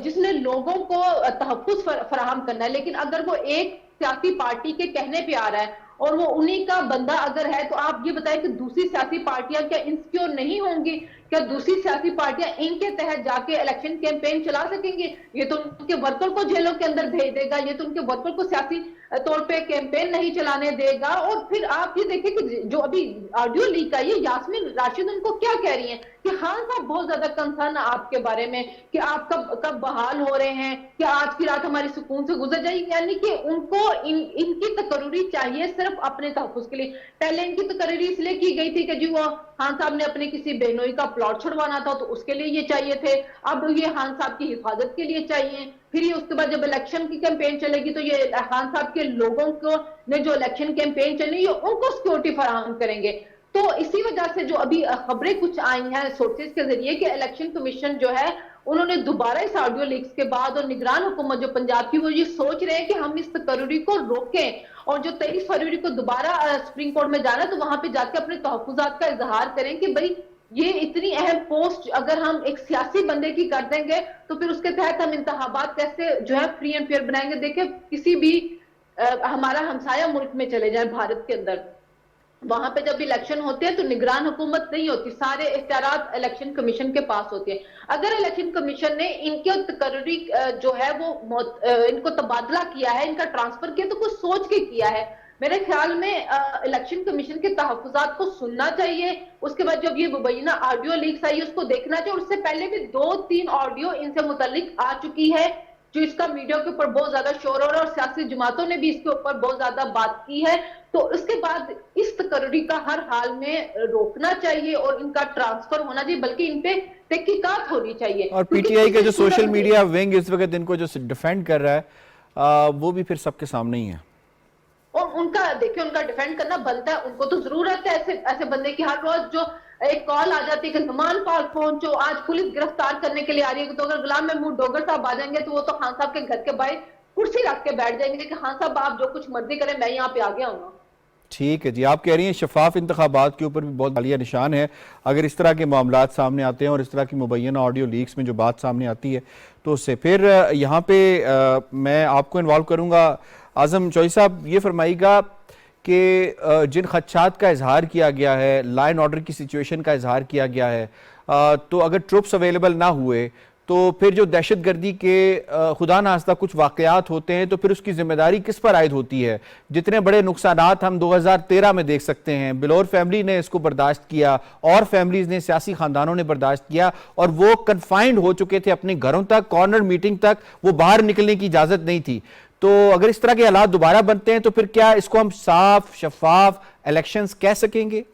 जिसने लोगों को तहफ्फुज़ फराहम करना है। लेकिन अगर वो एक सियासी पार्टी के कहने पे आ रहा है और वो उन्हीं का बंदा अगर है, तो आप ये बताएं कि दूसरी सियासी पार्टियां क्या इनसिक्योर नहीं होंगी? क्या दूसरी सियासी पार्टियां इनके तहत जाके इलेक्शन कैंपेन चला सकेंगे? ये तो उनके वर्कर को जेलों के अंदर भेज देगा, ये तो उनके वर्कर को सियासी तौर पे कैंपेन नहीं चलाने देगा। और फिर आप ये देखें कि जो अभी ऑडियो लीक आई है, यास्मीन राशिद उनको क्या कह रही हैं कि खान साहब बहुत ज्यादा कंसर्न है आपके बारे में कि आप कब बहाल हो रहे हैं, कि आज की रात हमारी सुकून से गुजर जाएगी। यानी कि उनको इनकी तकर्री चाहिए सिर्फ अपने तहफ्फुज़ के लिए। पहले इनकी तकर्री इसलिए की गई थी कि जी वो खान साहब ने अपने किसी बहनोई का प्लॉट छुड़वाना था तो उसके लिए ये चाहिए थे, अब ये खान साहब की हिफाजत के लिए चाहिए। फिर ये उसके बाद जब इलेक्शन की कैंपेन चलेगी तो ये खान साहब के लोगों को ने जो इलेक्शन कैंपेन चली है उनको सिक्योरिटी फराहम करेंगे। तो इसी वजह से जो अभी खबरें कुछ आई हैं सोर्सेज के जरिए कि इलेक्शन कमीशन जो है उन्होंने दोबारा इस ऑडियो लीक्स के बाद, और निगरान हुकूमत जो पंजाब की, वो ये सोच रहे हैं कि हम इस तकर्री को रोकें, और जो 23 फरवरी को दोबारा सुप्रीम कोर्ट में जाना है तो वहां पे जाकर अपने तहफ्फुज़ात का इजहार करें कि भाई ये इतनी अहम पोस्ट अगर हम एक सियासी बंदे की कर देंगे तो फिर उसके तहत हम इंतखाबात कैसे जो है फ्री एंड फेयर बनाएंगे। देखिए किसी भी हमारा हमसाया मुल्क में चले जाए भारत के अंदर, वहां पे जब इलेक्शन होते हैं तो निगरान हुकूमत नहीं होती, सारे इख्तियारात इलेक्शन कमीशन के पास होते हैं। अगर इलेक्शन कमीशन ने इनके तकर्री जो है वो इनको तबादला किया है, इनका ट्रांसफर किया तो कुछ सोच के किया है। मेरे ख्याल में इलेक्शन कमीशन के तहफ्फुज़ात को सुनना चाहिए। उसके बाद जब ये मुबैना ऑडियो लीक्स आई उसको देखना चाहिए। उससे पहले भी 2-3 ऑडियो इनसे मुतल्लिक आ चुकी है जो इसका मीडिया के ऊपर बहुत ज्यादा शोर हो रहा है, और सियासी जमातों ने भी इसके ऊपर बहुत ज्यादा बात की है। तो उसके बाद इस तकर्री का हर हाल में रोकना चाहिए और इनका ट्रांसफर होना चाहिए, बल्कि इन पे तहकीकात होनी चाहिए। और पीटीआई के जो सोशल मीडिया विंग इस वक्त इनको जो डिफेंड कर रहा है वो भी फिर सबके सामने ही है, और उनका देखिए उनका डिफेंड करना बनता है। उनको तो जरूरत है ऐसे बंदे की। हर रोज जो एक कॉल आ जाती है कि नुमान पार्क पहुंचो, आज पुलिस गिरफ्तार करने के लिए आ रही है, तो अगर गुलाम महमूद डोगर साहब आ जाएंगे तो वो तो खान साहब के घर के बाहर कुर्सी रख के बैठ जाएंगे कि खान साहब आप जो कुछ मर्जी करें मैं यहाँ पे आ गया हूँ। ठीक है जी। आप कह रही हैं शफाफ इंतखाबात के ऊपर भी बहुत गालिया निशान है। अगर इस तरह के मामलात सामने आते हैं और इस तरह की मुबैना ऑडियो लीक्स में जो बात सामने आती है तो उससे फिर यहाँ पे मैं आपको इन्वॉल्व करूँगा। आज़म चौधरी साहब ये फरमाइएगा कि जिन खदशात का इजहार किया गया है, लॉ एंड ऑर्डर की सिचुएशन का इजहार किया गया है, तो अगर ट्रुप्स अवेलेबल ना हुए तो फिर जो दहशतगर्दी के खुदा नास्ता कुछ वाकयात होते हैं तो फिर उसकी जिम्मेदारी किस पर आयद होती है? जितने बड़े नुकसानात हम 2013 में देख सकते हैं, बिलोर फैमिली ने इसको बर्दाश्त किया और फैमिलीज ने, सियासी खानदानों ने बर्दाश्त किया, और वो कन्फाइंड हो चुके थे अपने घरों तक, कॉर्नर मीटिंग तक, वो बाहर निकलने की इजाजत नहीं थी। तो अगर इस तरह के हालात दोबारा बनते हैं तो फिर क्या इसको हम साफ शफाफ इलेक्शंस कह सकेंगे?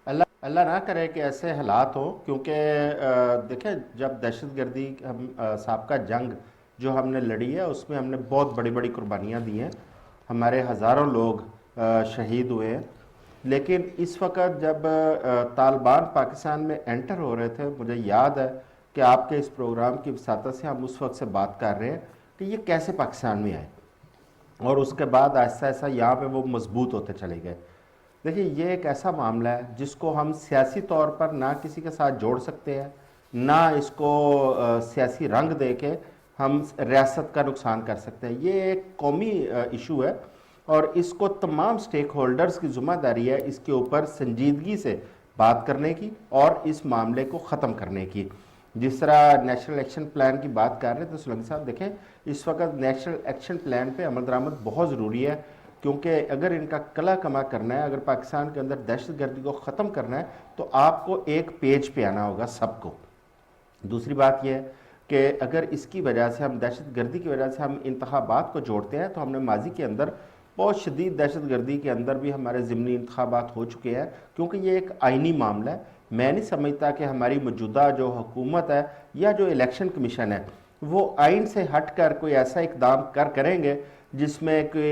अल्लाह ना करे कि ऐसे हालात हो, क्योंकि देखें जब दहशतगर्दी हम साबका जंग जो हमने लड़ी है उसमें हमने बहुत बड़ी बड़ी कुर्बानियाँ दी हैं, हमारे हज़ारों लोग शहीद हुए हैं। लेकिन इस वक्त जब तालिबान पाकिस्तान में एंटर हो रहे थे, मुझे याद है कि आपके इस प्रोग्राम की वसातत से हम उस वक्त से बात कर रहे हैं कि ये कैसे पाकिस्तान में आए, और उसके बाद आहिस्ता आहिस्ता यहाँ पे वो मजबूत होते चले गए। देखिए ये एक ऐसा मामला है जिसको हम सियासी तौर पर ना किसी के साथ जोड़ सकते हैं, ना इसको सियासी रंग दे के हम रियासत का नुकसान कर सकते हैं। ये एक कौमी इशू है और इसको तमाम स्टेक होल्डर्स की जिम्मेदारी है इसके ऊपर संजीदगी से बात करने की और इस मामले को ख़त्म करने की। जिस तरह नेशनल एक्शन प्लान की बात कर रहे थे सोलंकी साहब, देखें इस वक्त नेशनल एक्शन प्लान पे अमल दरामद बहुत ज़रूरी है, क्योंकि अगर इनका कला कमा करना है, अगर पाकिस्तान के अंदर दहशतगर्दी को ख़त्म करना है तो आपको एक पेज पे आना होगा सबको। दूसरी बात यह है कि अगर इसकी वजह से हम दहशतगर्दी की वजह से हम इंतखाबात को जोड़ते हैं तो हमने माजी के अंदर बहुत शदीद दहशतगर्दी के अंदर भी हमारे ज़िमनी इंतखाबात हो चुके हैं, क्योंकि ये एक आइनी मामला है। मैं नहीं समझता कि हमारी मौजूदा जो हुकूमत है या जो इलेक्शन कमीशन है वो आइन से हट कर कोई ऐसा इकदाम करेंगे जिसमें कोई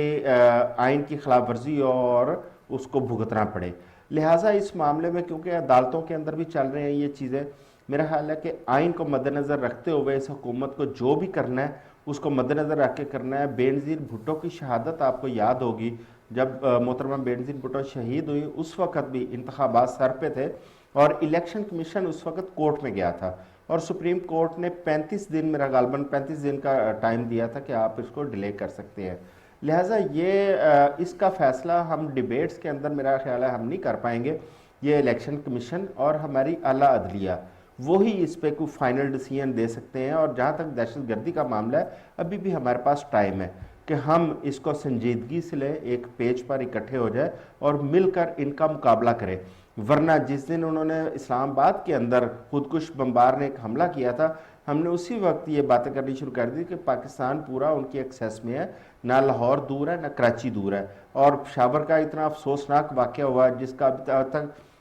आइन की खिलाफ वर्जी और उसको भुगतना पड़े। लिहाजा इस मामले में क्योंकि अदालतों के अंदर भी चल रहे हैं ये चीज़ें, मेरा ख्याल है कि आइन को मद्देनज़र रखते हुए इस हुकूमत को जो भी करना है उसको मद्देनज़र रख के करना है। बेनज़ीर भुट्टो की शहादत आपको याद होगी, जब मोहतरमा बेनज़ीर भुट्टो शहीद हुई उस वक़्त भी इंतखाबात सर पे थे और इलेक्शन कमीशन उस वक़्त कोर्ट में गया था और सुप्रीम कोर्ट ने 35 दिन, मेरा गालबन 35 दिन का टाइम दिया था कि आप इसको डिले कर सकते हैं। लिहाजा ये इसका फ़ैसला हम डिबेट्स के अंदर मेरा ख्याल है हम नहीं कर पाएंगे। ये इलेक्शन कमीशन और हमारी आला अदलिया वही इस पे कोई फाइनल डिसीजन दे सकते हैं। और जहाँ तक दहशतगर्दी का मामला है अभी भी हमारे पास टाइम है कि हम इसको संजीदगी से ले एक पेज पर इकट्ठे हो जाए और मिलकर इनका मुकाबला करें। वरना जिस दिन उन्होंने इस्लामाबाद के अंदर खुदकुश बम्बार ने एक हमला किया था, हमने उसी वक्त ये बातें करनी शुरू कर दी कि पाकिस्तान पूरा उनकी एक्सेस में है, ना लाहौर दूर है ना कराची दूर है। और पेशावर का इतना अफसोसनाक वाक़या हुआ जिसका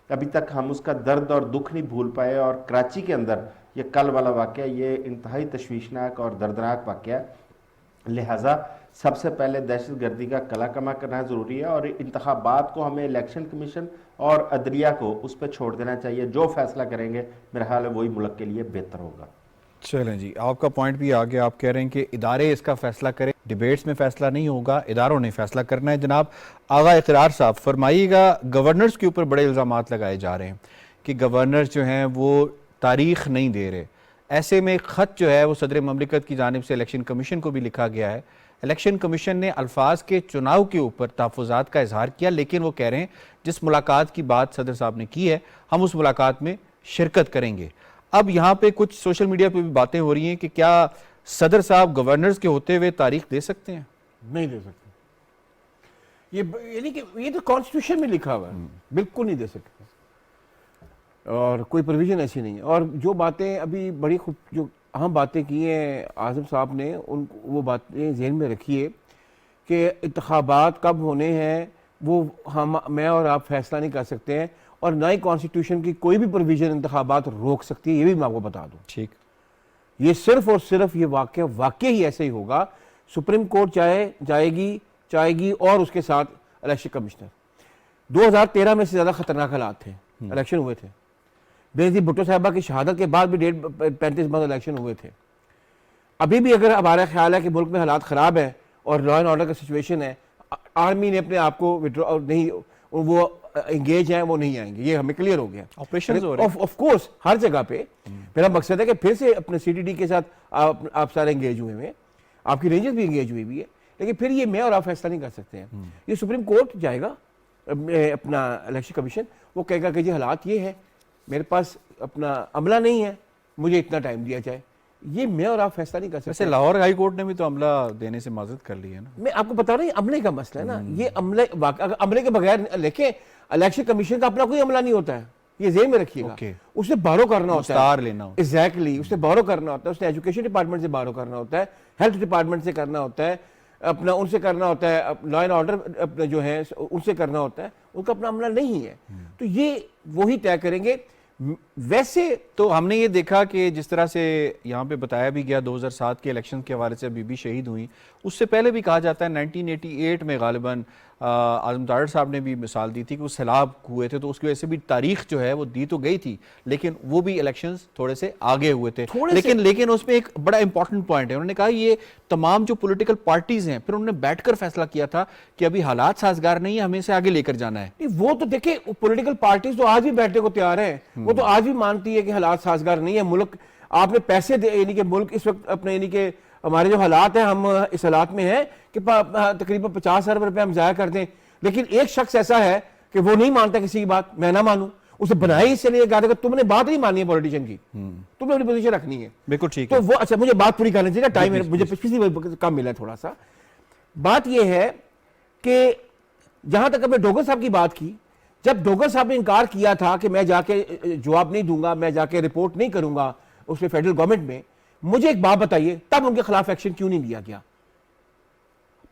अभी तक हम उसका दर्द और दुख नहीं भूल पाए। और कराची के अंदर ये कल वाला वाक़या ये इंतहाई तशवीशनाक और दर्दनाक वाक़या है। लिहाजा सबसे पहले दहशतगर्दी का कला कमा करना ज़रूरी है और इंतखाबात को हमें इलेक्शन कमीशन और अदलिया को उस पर छोड़ देना चाहिए। जो फैसला करेंगे मेरा ख्याल है वही मुल्क के लिए बेहतर होगा। चलें जी, आपका पॉइंट भी आ गया। आप कह रहे हैं कि इदारे इसका फैसला करें, डिबेट्स में फैसला नहीं होगा, इदारों ने फैसला करना है। जनाब आगा इकरार साहब फरमाइएगा, गवर्नर्स के ऊपर बड़े इल्ज़ामात लगाए जा रहे हैं कि गवर्नर्स जो हैं वो तारीख नहीं दे रहे। ऐसे में ख़त जो है वो सदर ममलिकत की जानिब से इलेक्शन कमीशन को भी लिखा गया है। इलेक्शन कमीशन ने अल्फाज के चुनाव के ऊपर तहफ़्फ़ुज़ात का इजहार किया, लेकिन वो कह रहे हैं जिस मुलाकात की बात सदर साहब ने की है हम उस मुलाकात में शिरकत करेंगे। अब यहाँ पे कुछ सोशल मीडिया पे भी बातें हो रही हैं कि क्या सदर साहब गवर्नर्स के होते हुए तारीख दे सकते हैं? नहीं दे सकते। ये यानी कि ये तो कॉन्स्टिट्यूशन में लिखा हुआ है, बिल्कुल नहीं दे सकते और कोई प्रोविजन ऐसी नहीं है। और जो बातें अभी बड़ी खूब जो अहम बातें की हैं आज़म साहब ने, उन वो बातें जहन में रखिए कि इंतखाबात कब होने हैं वो मैं और आप फैसला नहीं कर सकते हैं और ना ही कॉन्स्टिट्यूशन की कोई भी प्रोविजन इंतखाबात रोक सकती है, ये भी मैं आपको बता दूं। ठीक, ये सिर्फ और सिर्फ ये वाक़या ही ऐसे ही होगा। सुप्रीम कोर्ट चाहेगी और उसके साथ इलेक्शन कमिश्नर 2013 में से ज़्यादा खतरनाक हालात थे, इलेक्शन हुए थे। बेनज़ीर भुट्टो साहबा की शहादत के बाद भी 35 बाद इलेक्शन हुए थे। अभी भी अगर हमारा ख्याल है कि मुल्क में हालात ख़राब है और लॉ एंड ऑर्डर का सिचुएशन है, आर्मी ने अपने आप को विड्रॉ नहीं, वो एंगेज हैं, वो नहीं आएंगे, ये हमें क्लियर हो गया। ऑपरेशन हो रहे हैं ऑफ कोर्स हर जगह पे। मेरा मकसद है कि फिर से अपने सीटीडी के साथ आप सारे एंगेज हुए हैं, आपकी रेंजर्स भी एंगेज हुई है, लेकिन फिर ये मैं और आप फैसला नहीं कर सकते हैं। ये सुप्रीम कोर्ट जाएगा, अपना इलेक्शन कमीशन, वो कहेगा कि जी हालात ये है, मेरे पास अपना अमला नहीं है, मुझे इतना टाइम दिया जाए। ये मैं और आप फैसला नहीं कर सकते। वैसे लाहौर हाई कोर्ट ने भी तो अमला देने से माजरत कर ली है ना। मैं आपको बता रहा हूँ अमले का मसला है ना, ये अमले के बगैर देखें, इलेक्शन कमीशन का अपना कोई अमला नहीं होता है, ये जेहन में रखिएगा। उसे बारो करना होता है, लेना होता है। एग्जैक्टली, उसे बारो करना होता है, उसने एजुकेशन डिपार्टमेंट से बारो करना होता है, हेल्थ डिपार्टमेंट से करना होता है, अपना उनसे करना होता है, लॉ एंड ऑर्डर अपना जो है उनसे करना होता है, उनका अपना अमला नहीं है। तो ये वही तय करेंगे। वैसे तो हमने ये देखा कि जिस तरह से यहाँ पे बताया भी गया 2007 के इलेक्शन के हवाले से बीबी शहीद हुई, उससे पहले भी कहा जाता है 1988 में गालिबन आजम तारड़ साहब ने भी मिसाल दी थी कि वो सैलाब हुए थे, तो उसकी वजह से भी तारीख जो है वो दी तो गई थी, लेकिन वो भी इलेक्शंस थोड़े से आगे हुए थे। लेकिन उसमें एक बड़ा इंपॉर्टेंट पॉइंट है, उन्होंने कहा ये तमाम जो पॉलिटिकल पार्टीज हैं, फिर उन्होंने बैठकर फैसला किया था कि अभी हालात साजगार नहीं है, हमें इसे आगे लेकर जाना है। वो तो देखिए, पॉलिटिकल पार्टीज तो आज भी बैठने को तैयार है, वो तो आज भी मानती है कि हालात साजगार नहीं है। मुल्क आपने पैसे यानी कि मुल्क इस वक्त अपने यानी कि हमारे जो हालात हैं, हम इस हालात में हैं कि तकरीबन 50 अरब रुपए हम जाया कर दें, लेकिन एक शख्स ऐसा है कि वो नहीं मानता किसी की बात, मैं ना मानूं, उसे बनाई इसलिए कहा था तुमने बात नहीं माननी है पॉलिटिशियन की, तुम्हें अपनी पोजीशन रखनी है। बिल्कुल ठीक तो है। वो अच्छा, मुझे बात पूरी करनी चाहिए, टाइम मुझे पिछली कम मिला थोड़ा सा। बात यह है कि जहां तक हमने डोगर साहब की बात की, जब डोगर साहब ने इनकार किया था कि मैं जाके जवाब नहीं दूंगा, मैं जाके रिपोर्ट नहीं करूंगा उसमें फेडरल गवर्नमेंट में, मुझे एक बात बताइए तब उनके खिलाफ एक्शन क्यों नहीं लिया गया?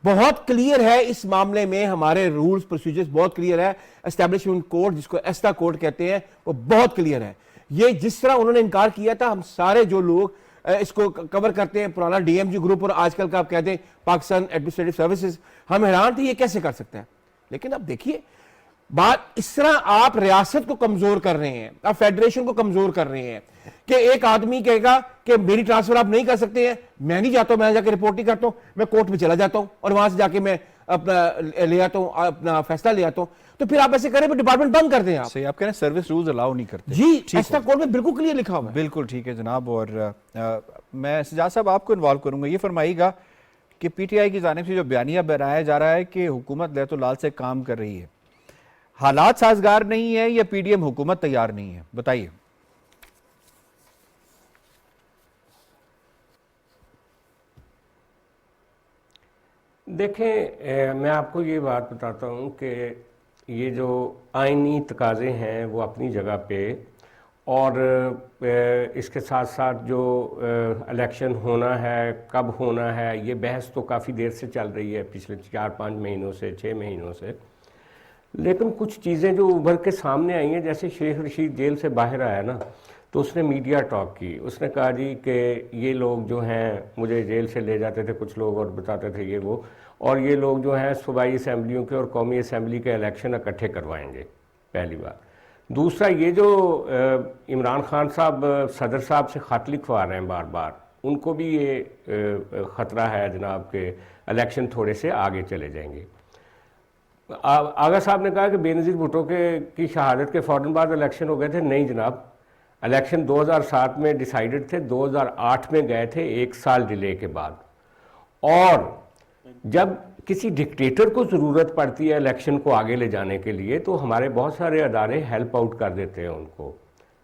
बहुत क्लियर है इस मामले में, हमारे रूल्स प्रोसीजर्स बहुत क्लियर है, एस्टैब्लिशमेंट कोड जिसको एस्टा कोड कहते हैं वो बहुत क्लियर है। ये जिस तरह उन्होंने इनकार किया था, हम सारे जो लोग इसको कवर करते हैं, पुराना डीएमजी ग्रुप और आजकल का आप कहते हैं पाकिस्तान एडमिनिस्ट्रेटिव सर्विसेज, हम हैरान थे ये कैसे कर सकते हैं। लेकिन अब देखिए बात इस तरह, आप रियासत को कमजोर कर रहे हैं, आप फेडरेशन को कमजोर कर रहे हैं कि एक आदमी कहेगा कि मेरी ट्रांसफर आप नहीं कर सकते हैं, मैं नहीं जाता हूं, मैं जाकर रिपोर्ट नहीं करता हूं, मैं कोर्ट में चला जाता हूं और वहां से जाके मैं अपना ले आता हूं, अपना फैसला ले आता हूं। तो फिर आप ऐसे करें, डिपार्टमेंट बंद कर दें। आप सही, आप कह रहे हैं सर्विस रूल्स अलाउ नहीं करते। जी, एस्टा कोड में बिल्कुल क्लियर लिखा हुआ है। बिल्कुल ठीक है जनाब। और मैं सजाद साहब आपको इन्वॉल्व करूंगा, ये फरमाइएगा कि पीटीआई की जानिब से जो बयानिया बनाया जा रहा है कि हुकूमत लैतुल से काम कर रही है, हालात साजगार नहीं है या पीडीएम हुकूमत तैयार नहीं है, बताइए। देखें, मैं आपको ये बात बताता हूँ कि ये जो आइनी तकाज़े हैं वो अपनी जगह पे, और इसके साथ साथ जो इलेक्शन होना है, कब होना है, ये बहस तो काफ़ी देर से चल रही है, पिछले 4-5 महीनों से, 6 महीनों से। लेकिन कुछ चीज़ें जो उभर के सामने आई हैं, जैसे शेख रशीद जेल से बाहर आया ना, तो उसने मीडिया टॉक की, उसने कहा जी कि ये लोग जो हैं, मुझे जेल से ले जाते थे कुछ लोग और बताते थे ये वो, और ये लोग जो हैं सूबाई असम्बलियों के और कौमी असम्बली के इलेक्शन इकट्ठे करवाएंगे, पहली बात। दूसरा, ये जो इमरान खान साहब सदर साहब से ख़त लिखवा रहे हैं बार बार, उनको भी ये ख़तरा है जनाब के इलेक्शन थोड़े से आगे चले जाएंगे। आगा साहब ने कहा कि बेनज़ीर भुट्टो की शहादत के फ़ौरन बाद इलेक्शन हो गए थे। नहीं जनाब, इलेक्शन 2007 में डिसाइडेड थे, 2008 में गए थे, 1 साल डिले के बाद। और जब किसी डिक्टेटर को ज़रूरत पड़ती है इलेक्शन को आगे ले जाने के लिए, तो हमारे बहुत सारे अदारे हेल्प आउट कर देते हैं उनको।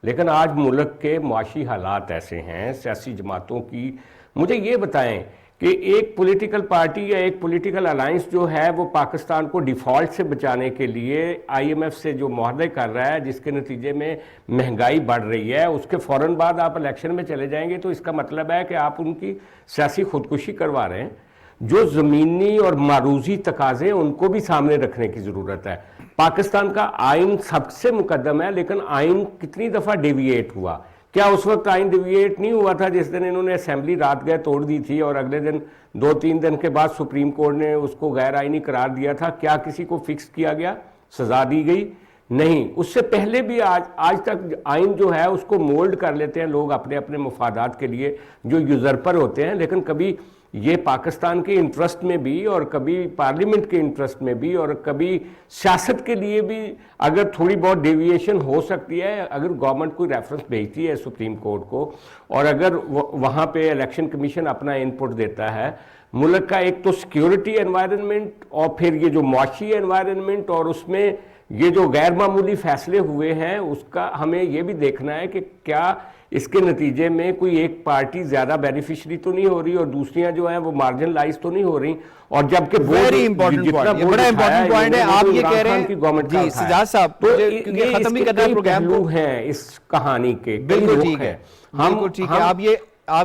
लेकिन आज मुल्क के मुआशी हालात ऐसे हैं, सियासी जमातों की, मुझे ये बताएं कि एक पॉलिटिकल पार्टी या एक पॉलिटिकल अलायंस जो है वो पाकिस्तान को डिफ़ॉल्ट से बचाने के लिए IMF से जो मुआहदे कर रहा है, जिसके नतीजे में महंगाई बढ़ रही है, उसके फ़ौरन बाद आप इलेक्शन में चले जाएंगे, तो इसका मतलब है कि आप उनकी सियासी खुदकुशी करवा रहे हैं। जो ज़मीनी और मारूजी तकाज़े उनको भी सामने रखने की ज़रूरत है। पाकिस्तान का आइन सबसे मुकद्दम है, लेकिन आइन कितनी दफ़ा डेविएट हुआ? क्या उस वक्त आइन डिविएट नहीं हुआ था जिस दिन इन्होंने असेंबली रात गए तोड़ दी थी और अगले दिन 2-3 दिन के बाद सुप्रीम कोर्ट ने उसको गैर आइनी करार दिया था? क्या किसी को फिक्स किया गया, सजा दी गई? नहीं। उससे पहले भी आज तक आइन जो है उसको मोल्ड कर लेते हैं लोग अपने अपने मुफादात के लिए, जो यूजरपर होते हैं। लेकिन कभी ये पाकिस्तान के इंटरेस्ट में भी, और कभी पार्लियामेंट के इंटरेस्ट में भी, और कभी सियासत के लिए भी अगर थोड़ी बहुत डेविएशन हो सकती है, अगर गवर्नमेंट कोई रेफरेंस भेजती है सुप्रीम कोर्ट को, और अगर वहाँ पे इलेक्शन कमीशन अपना इनपुट देता है, मुल्क का एक तो सिक्योरिटी एनवायरनमेंट और फिर ये जो मुआशी एनवायरनमेंट, और उसमें ये जो गैर मामूली फैसले हुए हैं, उसका हमें ये भी देखना है कि क्या इसके नतीजे में कोई एक पार्टी ज्यादा बेनिफिशियरी तो नहीं हो रही और दूसरियां जो हैं वो मार्जिनलाइज तो नहीं हो रही। और जबकि वेरी इंपॉर्टेंट पॉइंट, ये बड़ा इंपॉर्टेंट पॉइंट है। आप ये कह रहे हैं जी सजाद साहब, तो ये खत्म ही करना है प्रोग्राम को है इस कहानी के। बिल्कुल ठीक है, बिल्कुल ठीक है। आप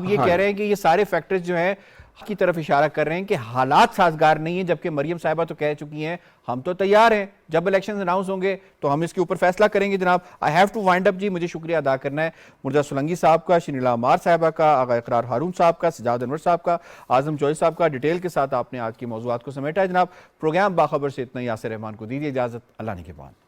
ये कह रहे हैं कि ये सारे फैक्टर्स जो हैं की तरफ इशारा कर रहे हैं कि हालात साजगार नहीं है, जबकि मरियम साहिबा तो कह चुकी हैं हम तो तैयार हैं, जब इलेक्शन अनाउंस होंगे तो हम इसके ऊपर फैसला करेंगे। जनाब I have to wind up जी, मुझे शुक्रिया अदा करना है मुर्जा सोलंकी साहब का, शनीला अमार साहिबा का, आगा इकरार हारून साहब का, सजाद अनवर साहब का, आजम चौधरी साहब का। डिटेल के साथ आपने आज की मौजूआत को समेटा है जनाब। प्रोग्राम बाखबर से इतना ही। यासिर रहमान को दीजिए इजाजत। अल्लाह ने के बाद।